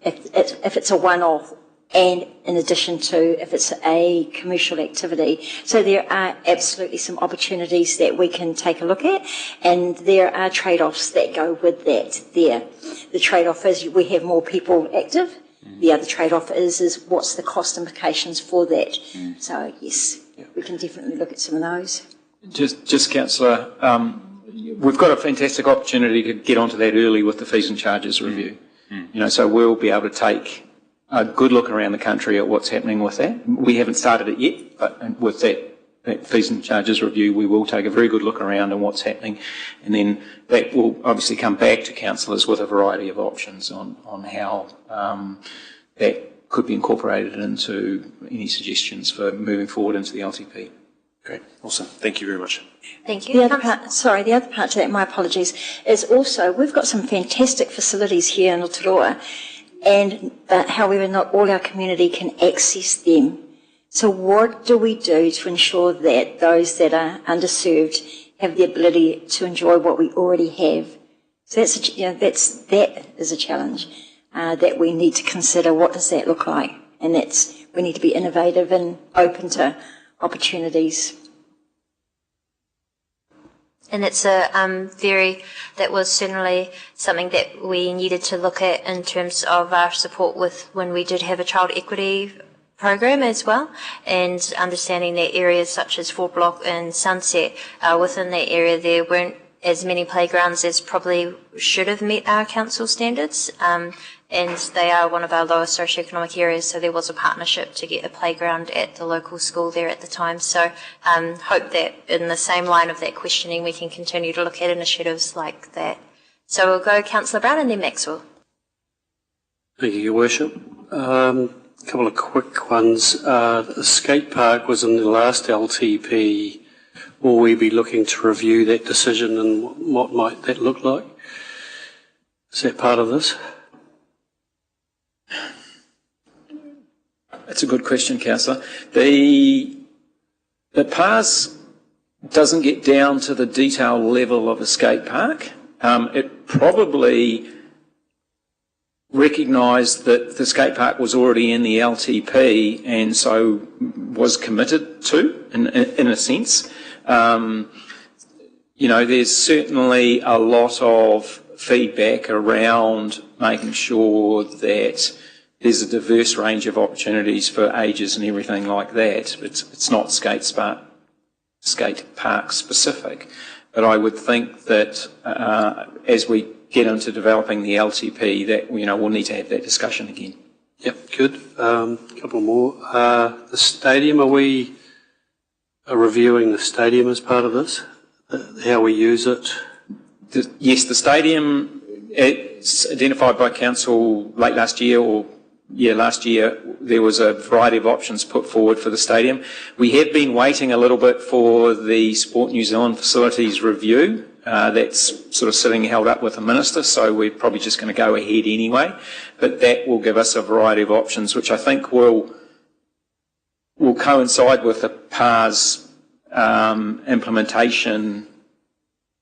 if it's a one-off, and in addition to if it's a commercial activity. So there are absolutely some opportunities that we can take a look at, and there are trade-offs that go with that there. The trade-off is we have more people active. The other trade-off is what's the cost implications for that. So yes, we can definitely look at some of those. Just Councillor, we've got a fantastic opportunity to get onto that early with the fees and charges review. So we'll be able to take a good look around the country at what's happening with that. We haven't started it yet, but with that fees and charges review, we will take a very good look around and what's happening, and then that will obviously come back to councillors with a variety of options on how that could be incorporated into any suggestions for moving forward into the LTP. Great, awesome. Thank you very much. Thank you. The other part to that, my apologies, is also we've got some fantastic facilities here in Rotorua, but however not all our community can access them. So what do we do to ensure that those that are underserved have the ability to enjoy what we already have? So that is a challenge that we need to consider. What does that look like? And we need to be innovative and open to opportunities. And it's that was certainly something that we needed to look at in terms of our support with when we did have a child equity program as well, and understanding that areas such as Four Block and Sunset, within that area there weren't as many playgrounds as probably should have met our council standards, and they are one of our lowest socioeconomic areas, so there was a partnership to get a playground at the local school there at the time. So hope that in the same line of that questioning we can continue to look at initiatives like that. So we'll go Councillor Brown and then Maxwell. Thank you, Your Worship. A couple of quick ones. The skate park was in the last LTP. Will we be looking to review that decision and what might that look like? Is that part of this? That's a good question, Councillor. The PARSS doesn't get down to the detail level of a skate park. It probably recognised that the skate park was already in the LTP and so was committed to, in a sense. You know, there's certainly a lot of feedback around making sure that there's a diverse range of opportunities for ages and everything like that. It's not skate park specific, but I would think that as we get into developing the LTP, that we'll need to have that discussion again. Yep, good. A couple more. The stadium, are we reviewing the stadium as part of this? How we use it? Yes, the stadium, it's identified by Council late last year, last year, there was a variety of options put forward for the stadium. We have been waiting a little bit for the Sport New Zealand facilities review. That's sort of sitting held up with the Minister, so we're probably just going to go ahead anyway. But that will give us a variety of options, which I think will coincide with the PARSS implementation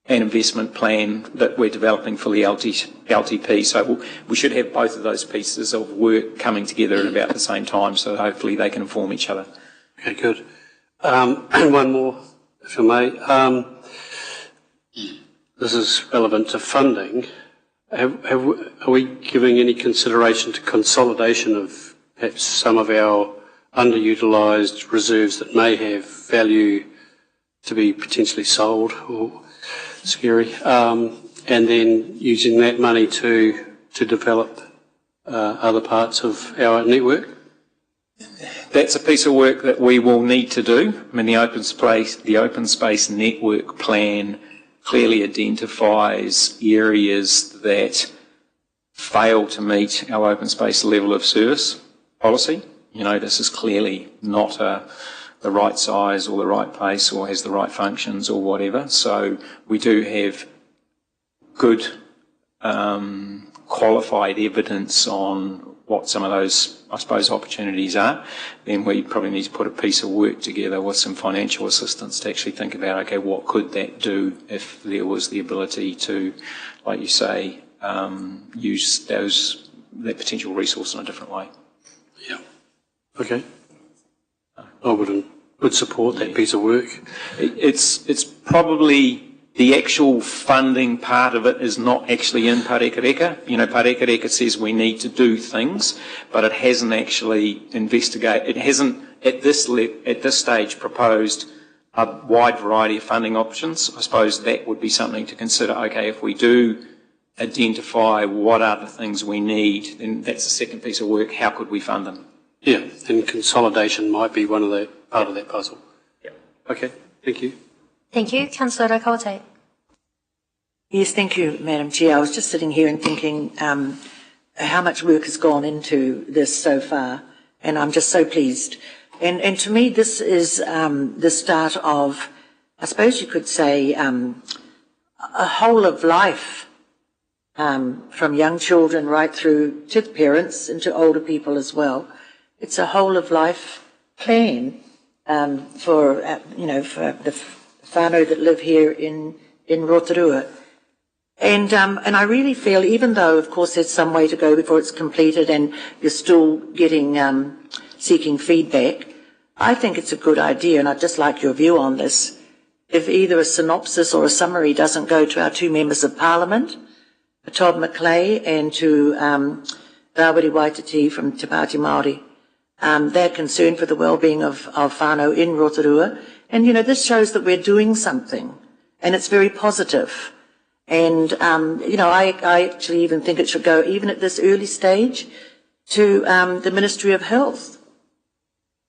and investment plan that we're developing for the LTP. So we should have both of those pieces of work coming together at about the same time, so hopefully they can inform each other. Okay, good. And one more, if I may. This is relevant to funding. Are we giving any consideration to consolidation of perhaps some of our underutilised reserves that may have value to be potentially sold or scary, and then using that money to develop other parts of our network? That's a piece of work that we will need to do. I mean, the open space network plan clearly identifies areas that fail to meet our open space level of service policy. This is clearly not the right size or the right place or has the right functions or whatever. So we do have good qualified evidence on what some of those, I suppose, opportunities are. Then we probably need to put a piece of work together with some financial assistance to actually think about, okay, what could that do if there was the ability to, like you say, use that potential resource in a different way. Yeah. Okay. I would support that piece of work. It's probably the actual funding part of it is not actually in Pārekareka. Pārekareka says we need to do things, but it hasn't actually investigated. It hasn't at this stage proposed a wide variety of funding options. I suppose that would be something to consider. Okay, if we do identify what are the things we need, then that's the second piece of work. How could we fund them? Yeah, and consolidation might be part of that puzzle. Yeah. Okay, thank you. Thank you. Councillor Rotorua. Yes, thank you, Madam Chair. I was just sitting here and thinking how much work has gone into this so far, and I'm just so pleased. And to me, this is the start of, I suppose you could say, a whole of life, from young children right through to the parents and to older people as well. It's a whole of life plan for the whānau that live here in Rotorua. And I really feel, even though, of course, there's some way to go before it's completed and you're still getting seeking feedback, I think it's a good idea, and I'd just like your view on this. If either a synopsis or a summary doesn't go to our two members of Parliament, Todd McClay and to Rawiri Waititi from Te Pāti Māori, they're concerned for the well-being of whānau in Rotorua. And, this shows that we're doing something, and it's very positive. And, I actually even think it should go, even at this early stage, to the Ministry of Health,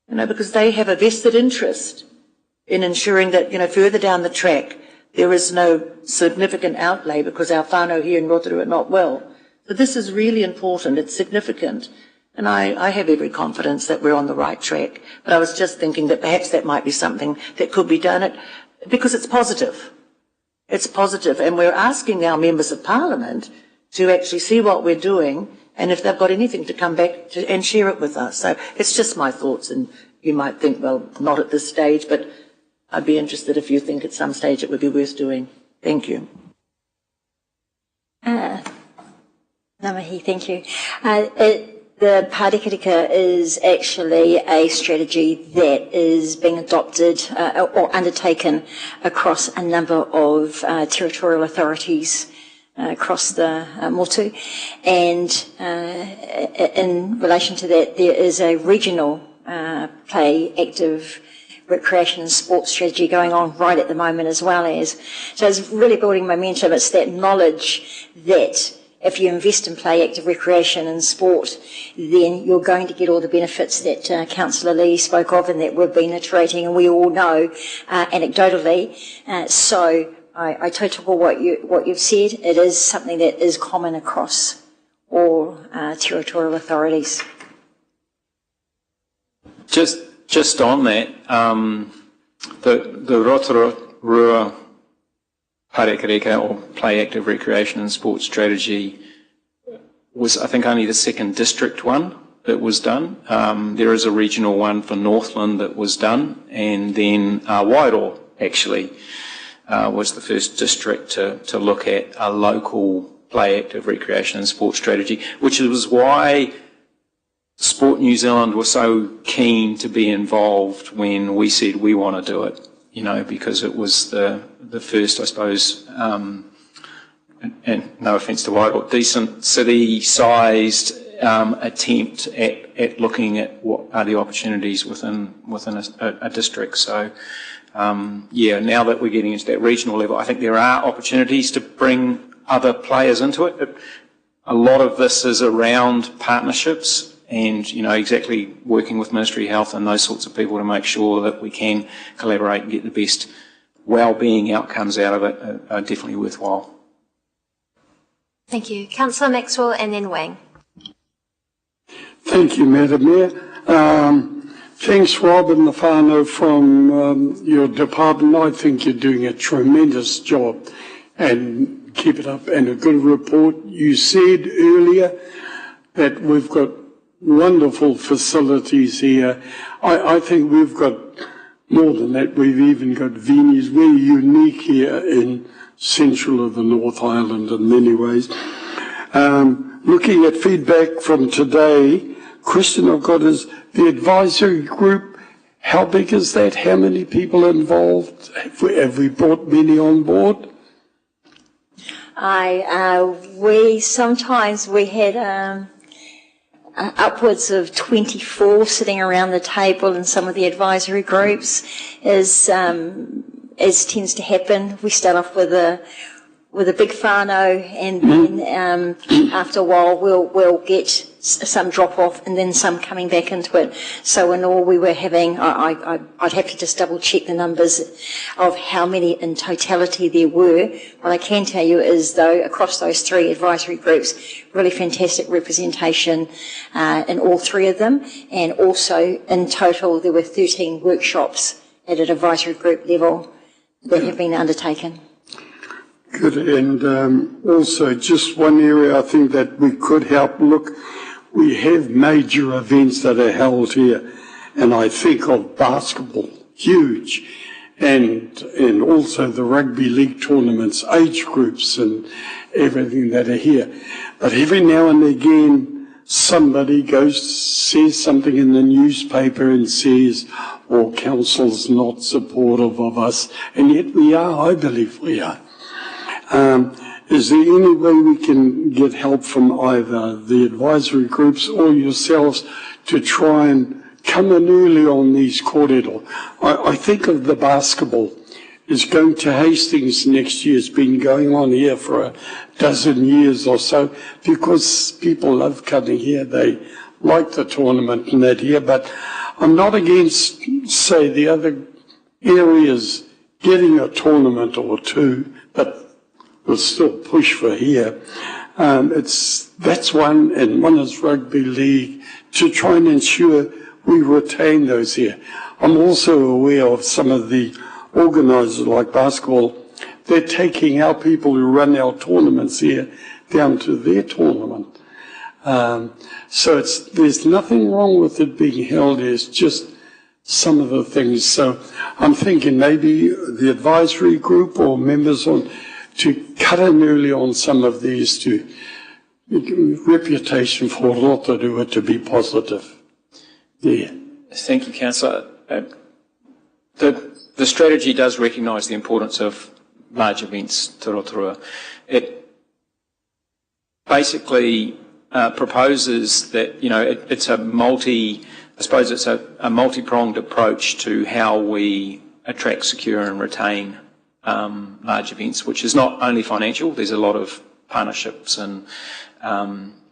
because they have a vested interest in ensuring that, further down the track, there is no significant outlay because our whānau here in Rotorua are not well. But this is really important, it's significant, and I have every confidence that we're on the right track. But I was just thinking that perhaps that might be something that could be done because it's positive. It's positive, and we're asking our members of Parliament to actually see what we're doing, and if they've got anything to come back to and share it with us. So it's just my thoughts, and you might think, well, not at this stage, but I'd be interested if you think at some stage it would be worth doing. Thank you. Namahi, thank you. The Pārekareka is actually a strategy that is being adopted or undertaken across a number of territorial authorities across the Motu. And in relation to that, there is a regional play active recreation and sports strategy going on right at the moment as well as. So it's really building momentum. It's that knowledge that if you invest in play, active recreation and sport, then you're going to get all the benefits that Councillor Lee spoke of and that we've been iterating and we all know anecdotally. So I totally what you've said. It is something that is common across all territorial authorities. Just on that, the Rotorua Pārekareka, or Play Active Recreation and Sports Strategy, was, I think, only the second district one that was done. There is a regional one for Northland that was done, and then Wairoa, actually, was the first district to look at a local Play Active Recreation and Sports Strategy, which was why Sport New Zealand was so keen to be involved when we said we want to do it, because it was the first, I suppose, and no offence to Wairoa, decent city-sized attempt at looking at what are the opportunities within a district. So, now that we're getting into that regional level, I think there are opportunities to bring other players into it. A lot of this is around partnerships and, exactly working with Ministry of Health and those sorts of people to make sure that we can collaborate and get the best well-being outcomes out of it are definitely worthwhile. Thank you. Councillor Maxwell and then Wang. Thank you, Madam Mayor. Thanks, Rob and the whānau from your department. I think you're doing a tremendous job and keep it up, and a good report. You said earlier that we've got wonderful facilities here. I think we've got more than that. We've even got venues. We're unique here in central of the North Island in many ways. Looking at feedback from today, question I've got is the advisory group. How big is that? How many people involved? Have we brought many on board? We had upwards of 24 sitting around the table in some of the advisory groups. As tends to happen, we start off with a big whānau, and then after a while we'll get some drop off and then some coming back into it. So in all, we were having, I'd have to just double check the numbers of how many in totality there were. What I can tell you is, though, across those three advisory groups, really fantastic representation in all three of them, and also in total there were 13 workshops at an advisory group level that have been undertaken. Good, and also just one area I think that we could help look. We have major events that are held here, and I think of basketball, huge, and also the rugby league tournaments, age groups and everything that are here. But every now and again, somebody says something in the newspaper and says, council's not supportive of us, and yet we are, I believe we are. Is there any way we can get help from either the advisory groups or yourselves to try and come in early on these kōrero? I think of the basketball. It's going to Hastings next year. It's been going on here for a dozen years or so because people love coming here. They like the tournament and that here. But I'm not against, say, the other areas getting a tournament or two, but we'll still push for here. That's one, and one is rugby league, to try and ensure we retain those here. I'm also aware of some of the organisers like basketball. They're taking our people who run our tournaments here down to their tournament. So there's nothing wrong with it being held here. It's just some of the things. So I'm thinking maybe the advisory group or members to cut in early on some of these to reputation for Rotorua to be positive. Yeah. Thank you, Councillor. The strategy does recognise the importance of large events to Rotorua. It basically proposes that, it's a multi-pronged approach to how we attract, secure and retain large events, which is not only financial. There's a lot of partnerships and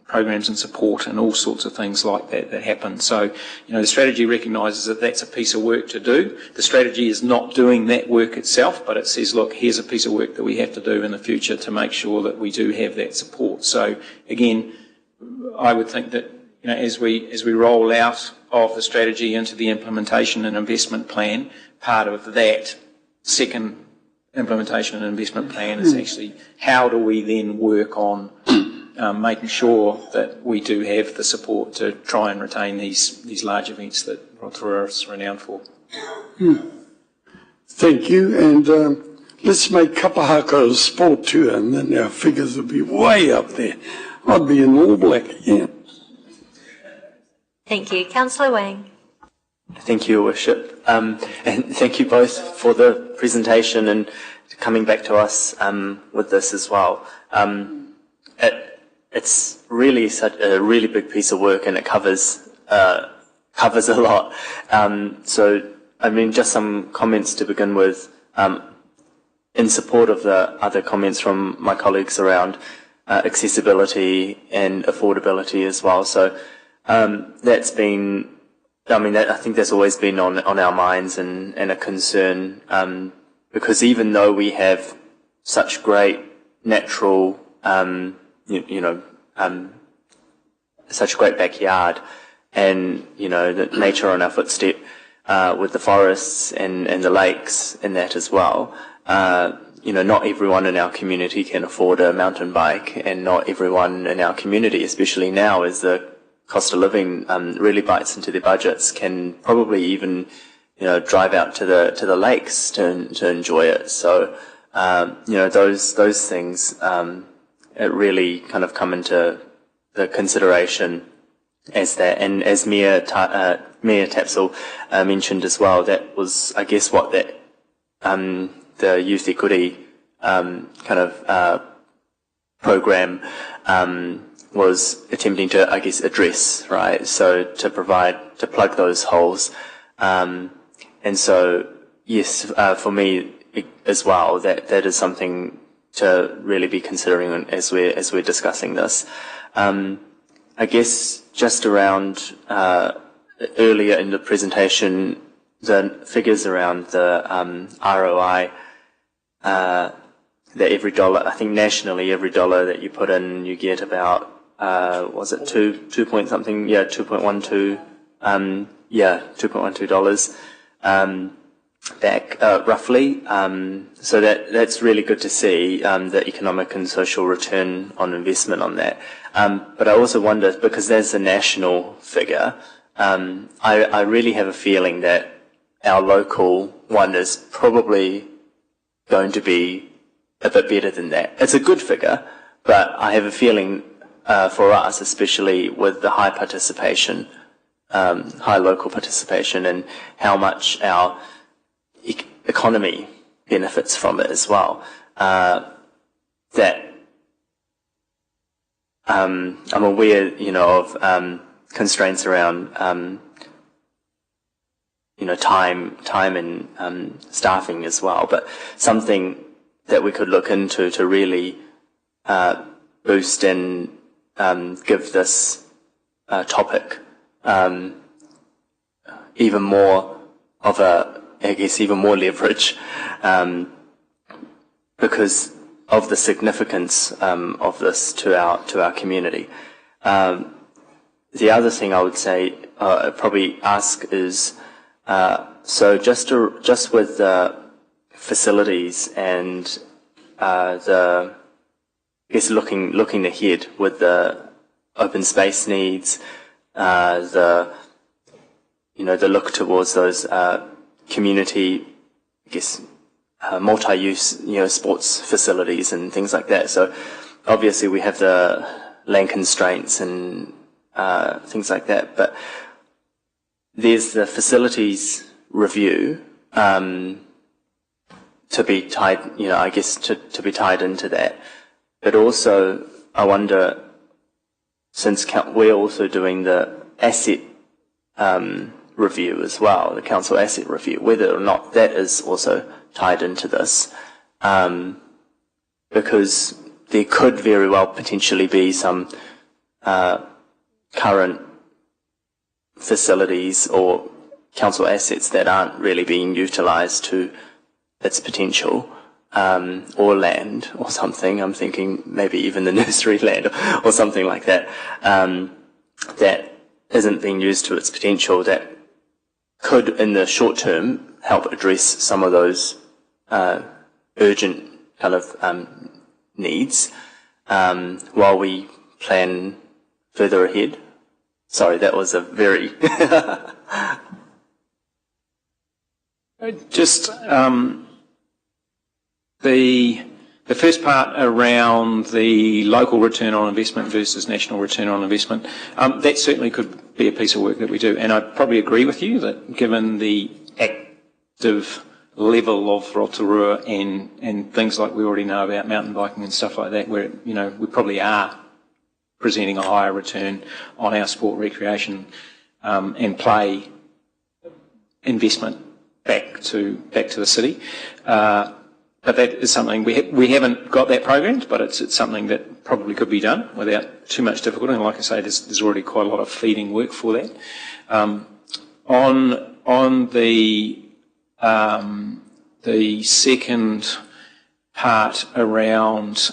programs and support and all sorts of things like that happen. So, the strategy recognises that that's a piece of work to do. The strategy is not doing that work itself, but it says, look, here's a piece of work that we have to do in the future to make sure that we do have that support. So, again, I would think that, as we roll out of the strategy into the implementation and investment plan, part of that second implementation and investment plan is actually how do we then work on making sure that we do have the support to try and retain these large events that Rotorua is renowned for. Thank you, and let's make kapahaka a sport too, and then our figures will be way up there. I'd be an All Black again. Thank you. Councillor Wang. Thank you, Your Worship. And thank you both for the presentation and coming back to us with this as well. It's really such a really big piece of work, and it covers a lot. So, just some comments to begin with, in support of the other comments from my colleagues around accessibility and affordability as well. So, that's been, I think that's always been on our minds and a concern, because even though we have such great natural, such a great backyard, and the nature on our footstep with the forests and the lakes and that as well. Not everyone in our community can afford a mountain bike, and not everyone in our community, especially now as the cost of living really bites into their budgets, can probably even drive out to the lakes to enjoy it. So those things it really kind of come into the consideration as that, and as Mayor Tapsell mentioned as well, that was, I guess, what that the Youth Equity program was attempting to, I guess, address, right? So to plug those holes, and so yes, for me as well, that is something to really be considering as we're discussing this. I guess just around earlier in the presentation, the figures around the ROI, that every dollar, I think nationally, every dollar that you put in, you get about was it two point something? Yeah, $2.12. $2.12 back roughly. So that's really good to see the economic and social return on investment on that. But I also wonder, because there's a national figure, I really have a feeling that our local one is probably going to be a bit better than that. It's a good figure, but I have a feeling for us, especially with the high participation, high local participation, and how much our economy benefits from it as well, that I'm aware, of constraints around, time and staffing as well, but something that we could look into to really boost and give this topic even more of even more leverage, because of the significance of this to our community. The other thing I would say, probably ask is, so just with the facilities and I guess looking ahead with the open space needs, the look towards those community, I guess, multi-use, sports facilities and things like that. So obviously we have the land constraints and things like that, but there's the facilities review to be tied, I guess to be tied into that. But also, I wonder, since we're also doing the asset review as well, the council asset review, whether or not that is also tied into this, because there could very well potentially be some current facilities or council assets that aren't really being utilised to its potential, or land or something. I'm thinking maybe even the nursery land or something like that, that isn't being used to its potential, that could in the short term help address some of those urgent kind of needs while we plan further ahead. Sorry, that was a very just the first part around the local return on investment versus national return on investment, that certainly could be a piece of work that we do. And I probably agree with you that given the active level of Rotorua and things like we already know about mountain biking and stuff like that, where we probably are presenting a higher return on our sport, recreation, and play investment back to the city. But that is something we haven't got that programmed, but it's something that probably could be done without too much difficulty. And like I say, there's already quite a lot of feeding work for that. On the second part around,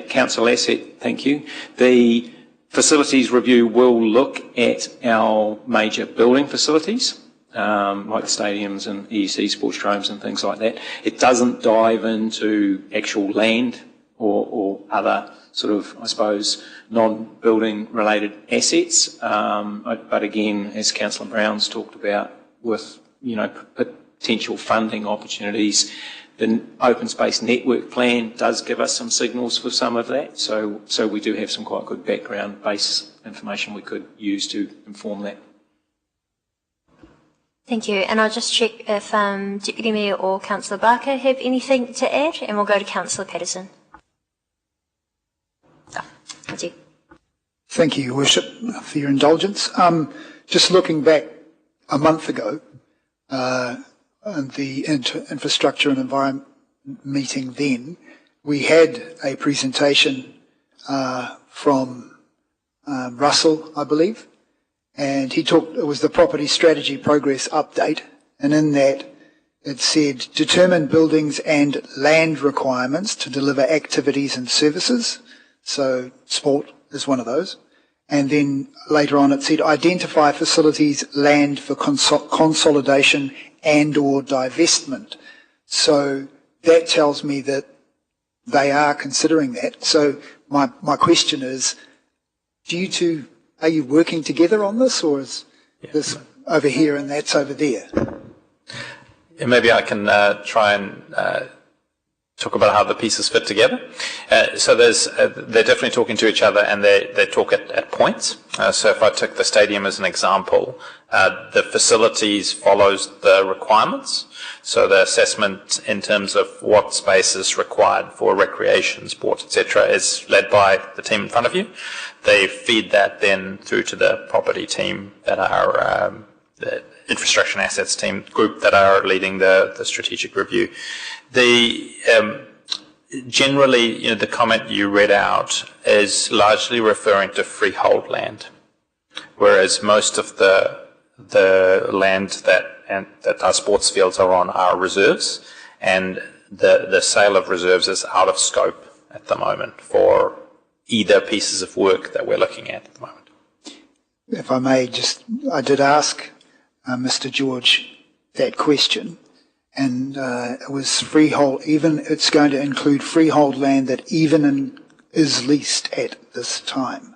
council asset. Thank you. The facilities review will look at our major building facilities, like stadiums and EEC sports dromes and things like that. It doesn't dive into actual land or other sort of, I suppose, non-building related assets. But again, as Councillor Brown's talked about, with potential funding opportunities, the open space network plan does give us some signals for some of that. So we do have some quite good background base information we could use to inform that. Thank you. And I'll just check if Deputy Mayor or Councillor Barker have anything to add, and we'll go to Councillor Patterson. Thank you. Thank you, Your Worship, for your indulgence. Just looking back a month ago, and the infrastructure and environment meeting then, we had a presentation from Russell, I believe, and it was the property strategy progress update, and in that it said determine buildings and land requirements to deliver activities and services. So sport is one of those. And then later on it said identify facilities, land for consolidation and or divestment. So that tells me that they are considering that. So my question is, are you working together on this, or is this over here and that's over there? Yeah, maybe I can try and talk about how the pieces fit together. So they're definitely talking to each other, and they talk at points. So if I took the stadium as an example, the facilities follows the requirements. So the assessment in terms of what space is required for recreation, sport, etc., is led by the team in front of you. They feed that then through to the property team that are the infrastructure and assets team group that are leading the strategic review. Generally, the comment you read out is largely referring to freehold land, whereas most of the land that our sports fields are on are reserves, and the sale of reserves is out of scope at the moment for either pieces of work that we're looking at the moment. If I may, I did ask Mr. George that question, and it was freehold. It's going to include freehold land that is leased at this time.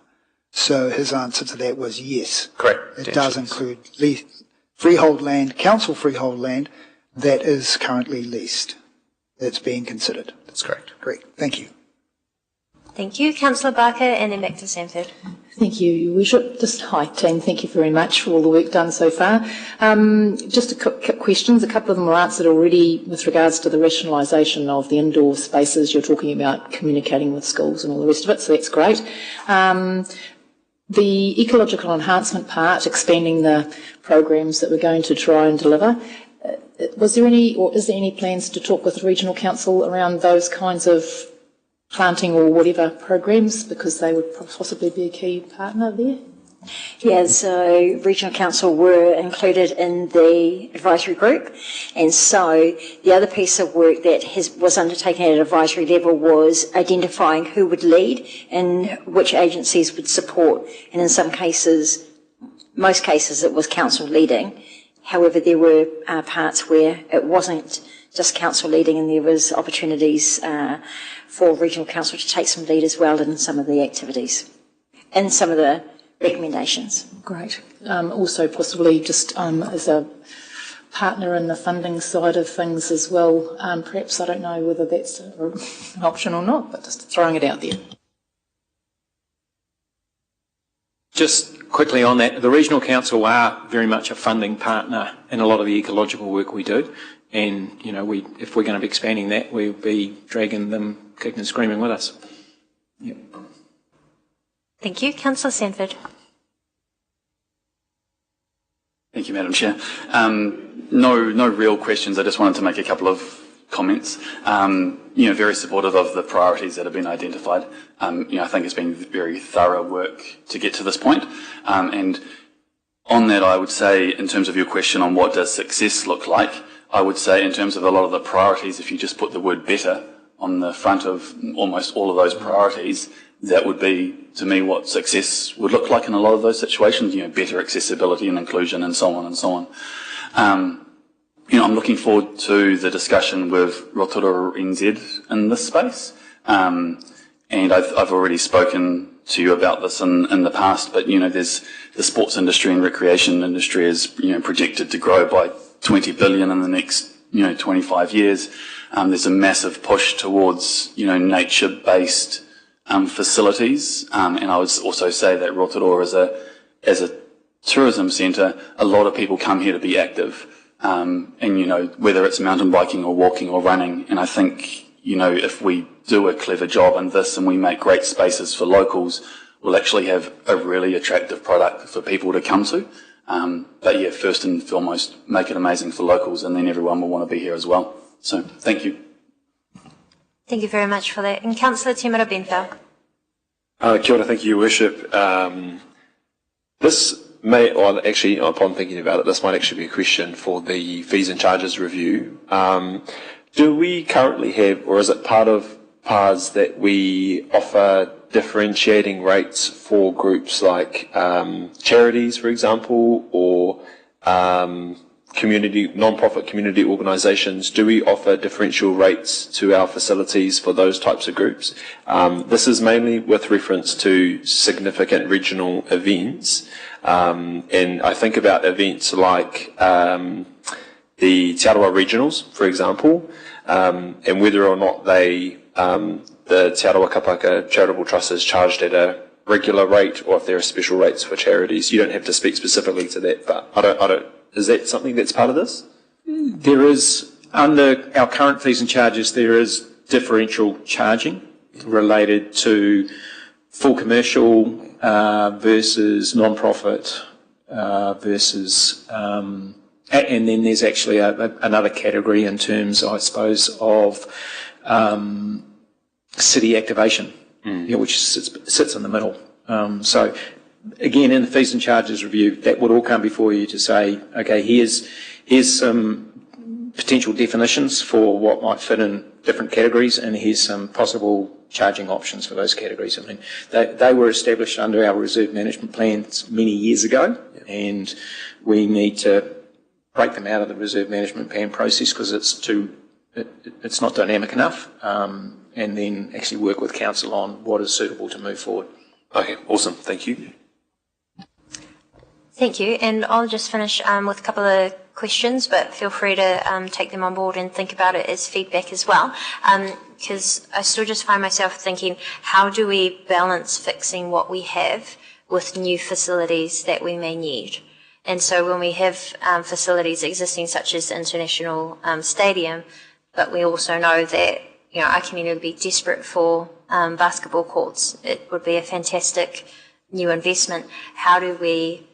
So his answer to that was yes. Correct. It does include freehold land, council freehold land that is currently leased. That's being considered. That's correct. Great. Thank you. Thank you. Councillor Barker, and then back to Sanford. Thank you, Your Worship. Hi, team. Thank you very much for all the work done so far. Just a couple questions. A couple of them were answered already with regards to the rationalisation of the indoor spaces. You're talking about communicating with schools and all the rest of it, so that's great. The ecological enhancement part, expanding the programs that we're going to try and deliver, was there any, or is there any plans to talk with the Regional Council around those kinds of planting or whatever programs, because they would possibly be a key partner there? Yeah, so Regional Council were included in the advisory group, and so the other piece of work that was undertaken at advisory level was identifying who would lead and which agencies would support, and in some cases, most cases it was council leading. However, there were parts where it wasn't just council leading, and there was opportunities for Regional Council to take some lead as well in some of the activities and some of the recommendations. Great. Also possibly just as a partner in the funding side of things as well. Perhaps, I don't know whether that's an option or not, but just throwing it out there. Just quickly on that, the Regional Council are very much a funding partner in a lot of the ecological work we do. And, you know, if we're going to be expanding that, we'll be dragging them kicking and screaming with us. Yep. Thank you. Councillor Sanford. Thank you, Madam Chair. No real questions. I just wanted to make a couple of comments. Very supportive of the priorities that have been identified. I think it's been very thorough work to get to this point. And on that, I would say, in terms of your question on what does success look like, I would say in terms of a lot of the priorities, if you just put the word better on the front of almost all of those priorities, that would be, to me, what success would look like in a lot of those situations, better accessibility and inclusion and so on and so on. I'm looking forward to the discussion with Rotorua NZ in this space. And I've already spoken to you about this in the past, but, there's the sports industry and recreation industry is, projected to grow by 20 billion in the next, 25 years. There's a massive push towards, nature-based facilities. And I would also say that Rotorua as a tourism centre, a lot of people come here to be active. And, whether it's mountain biking or walking or running. And I think, if we do a clever job in this and we make great spaces for locals, we'll actually have a really attractive product for people to come to. But yeah, first and foremost, make it amazing for locals, and then everyone will want to be here as well. So, thank you. Thank you very much for that. And Councillor Temera Benfell. Kia ora, thank you, Your Worship. This may, or actually, upon thinking about it, this might actually be a question for the fees and charges review. Do we currently have, or is it part of PARSS that we offer differentiating rates for groups like charities, for example, or non-profit community organisations? Do we offer differential rates to our facilities for those types of groups? This is mainly with reference to significant regional events. And I think about events like the Te Arawa Regionals, for example, and whether or not the Te Arawa Kapaka Charitable Trust is charged at a regular rate, or if there are special rates for charities. You don't have to speak specifically to that, but I don't. Is that something that's part of this? There is, under our current fees and charges, there is differential charging related to full commercial versus non-profit versus, and then there's actually another category in terms, I suppose, of city activation, which sits in the middle. So, again, in the fees and charges review, that would all come before you to say, okay, here's some potential definitions for what might fit in different categories, and here's some possible charging options for those categories. I mean, they were established under our reserve management plans many years ago, and we need to break them out of the reserve management plan process because it's not dynamic enough, and then actually work with council on what is suitable to move forward. Okay, awesome. Thank you. Thank you, and I'll just finish with a couple of questions, but feel free to take them on board and think about it as feedback as well, because I still just find myself thinking, how do we balance fixing what we have with new facilities that we may need? And so when we have facilities existing such as the International Stadium, but we also know that our community would be desperate for basketball courts, it would be a fantastic new investment. How do we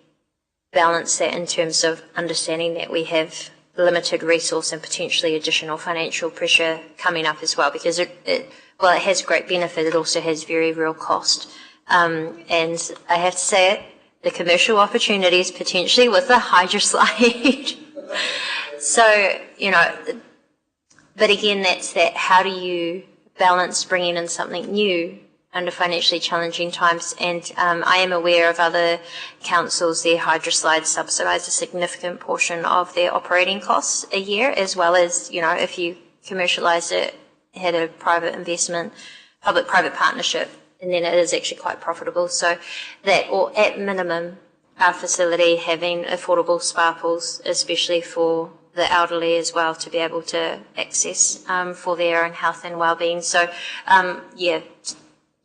balance that in terms of understanding that we have limited resource and potentially additional financial pressure coming up as well? Because it has great benefit, it also has very real cost. And I have to say it, the commercial opportunities potentially with the hydroslide. So, but again, that's that, how do you balance bringing in something new under financially challenging times? And I am aware of other councils, their hydroslides subsidise a significant portion of their operating costs a year, as well as, if you commercialise it, had a private investment, public-private partnership, and then it is actually quite profitable. So that, or at minimum, our facility having affordable spa pools, especially for the elderly as well, to be able to access for their own health and well-being. So,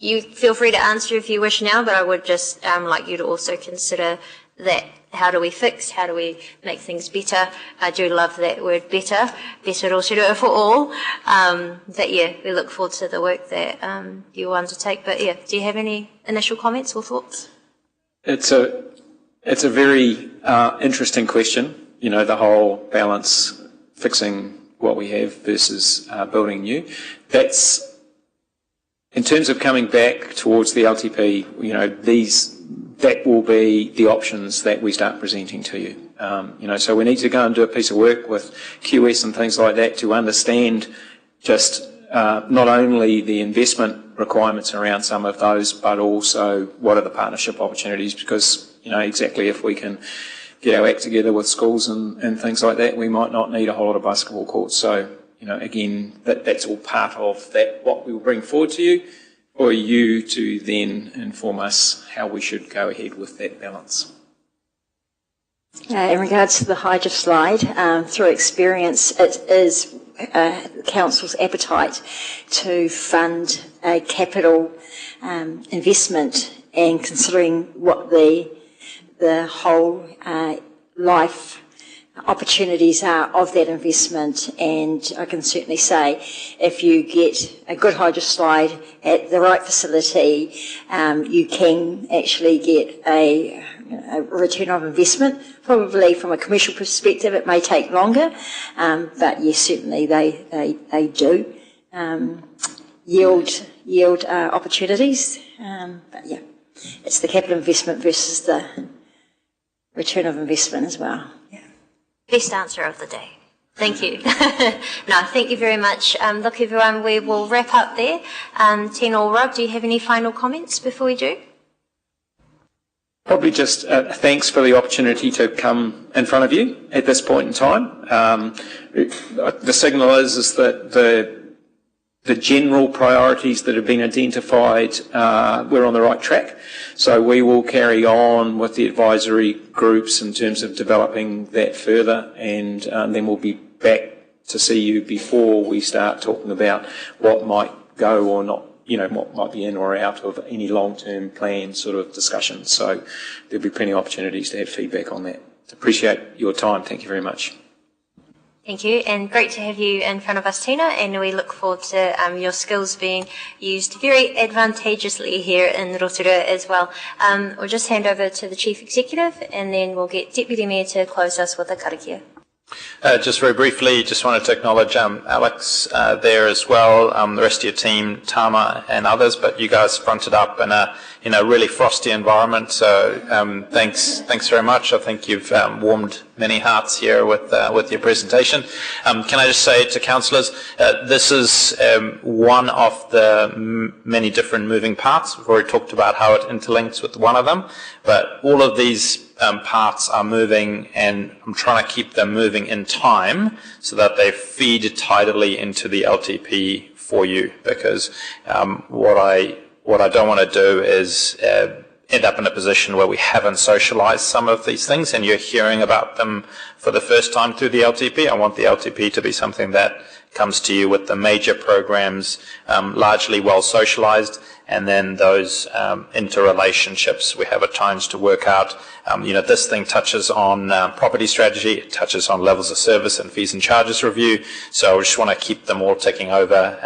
you feel free to answer if you wish now, but I would just like you to also consider that, how do we fix, how do we make things better? I do love that word better to also do it for all. But we look forward to the work that you will undertake. But do you have any initial comments or thoughts? It's a very interesting question, the whole balance, fixing what we have versus building new. That's, in terms of coming back towards the LTP, that will be the options that we start presenting to you. So we need to go and do a piece of work with QS and things like that to understand just not only the investment requirements around some of those, but also what are the partnership opportunities, because, exactly, if we can get our act together with schools and things like that, we might not need a whole lot of basketball courts. So, again, that's all part of that, what we will bring forward to you, for you to then inform us how we should go ahead with that balance. In regards to the hydroslide, through experience, it is Council's appetite to fund a capital investment, and considering what the whole life opportunities are of that investment. And I can certainly say, if you get a good hydroslide at the right facility, you can actually get a return on investment. Probably from a commercial perspective it may take longer, but yes, certainly they do yield opportunities. But it's the capital investment versus the return of investment as well. Best answer of the day. Thank you. No, thank you very much. Look, everyone, we will wrap up there. Tina or Rob, do you have any final comments before we do? Probably just thanks for the opportunity to come in front of you at this point in time. The signal is that the general priorities that have been identified, we're on the right track. So we will carry on with the advisory groups in terms of developing that further, and then we'll be back to see you before we start talking about what might go or not, what might be in or out of any long-term plan sort of discussions. So there'll be plenty of opportunities to have feedback on that. Appreciate your time. Thank you very much. Thank you, and great to have you in front of us, Tina, and we look forward to your skills being used very advantageously here in Rotorua as well. We'll just hand over to the Chief Executive, and then we'll get Deputy Mayor to close us with a karakia. Just very briefly, just wanted to acknowledge Alex there as well, the rest of your team, Tama and others, but you guys fronted up in a really frosty environment. So thanks very much. I think you've warmed many hearts here with your presentation. Can I just say to councillors, this is one of the many different moving parts. We've already talked about how it interlinks with one of them, but all of these parts are moving, and I'm trying to keep them moving in time so that they feed tidily into the LTP for you, because what I don't want to do is end up in a position where we haven't socialised some of these things and you're hearing about them for the first time through the LTP. I want the LTP to be something that comes to you with the major programs largely well socialised, and then those interrelationships we have at times to work out. This thing touches on property strategy, it touches on levels of service and fees and charges review, so I just want to keep them all ticking over.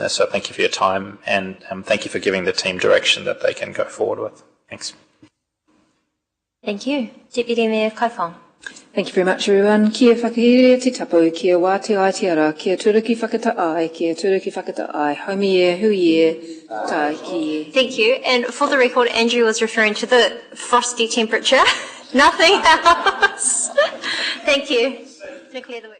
So thank you for your time, and thank you for giving the team direction that they can go forward with. Thanks. Thank you. Deputy Mayor Kaifong. Thank you very much, everyone. Kia whakahiria te tapu, kia wā te Aotearoa, kia turuki whakataai, kia turuki whakataai, home year, hui year, tai ki year. Thank you. And for the record, Andrew was referring to the frosty temperature, nothing else. Thank you. To clear the work.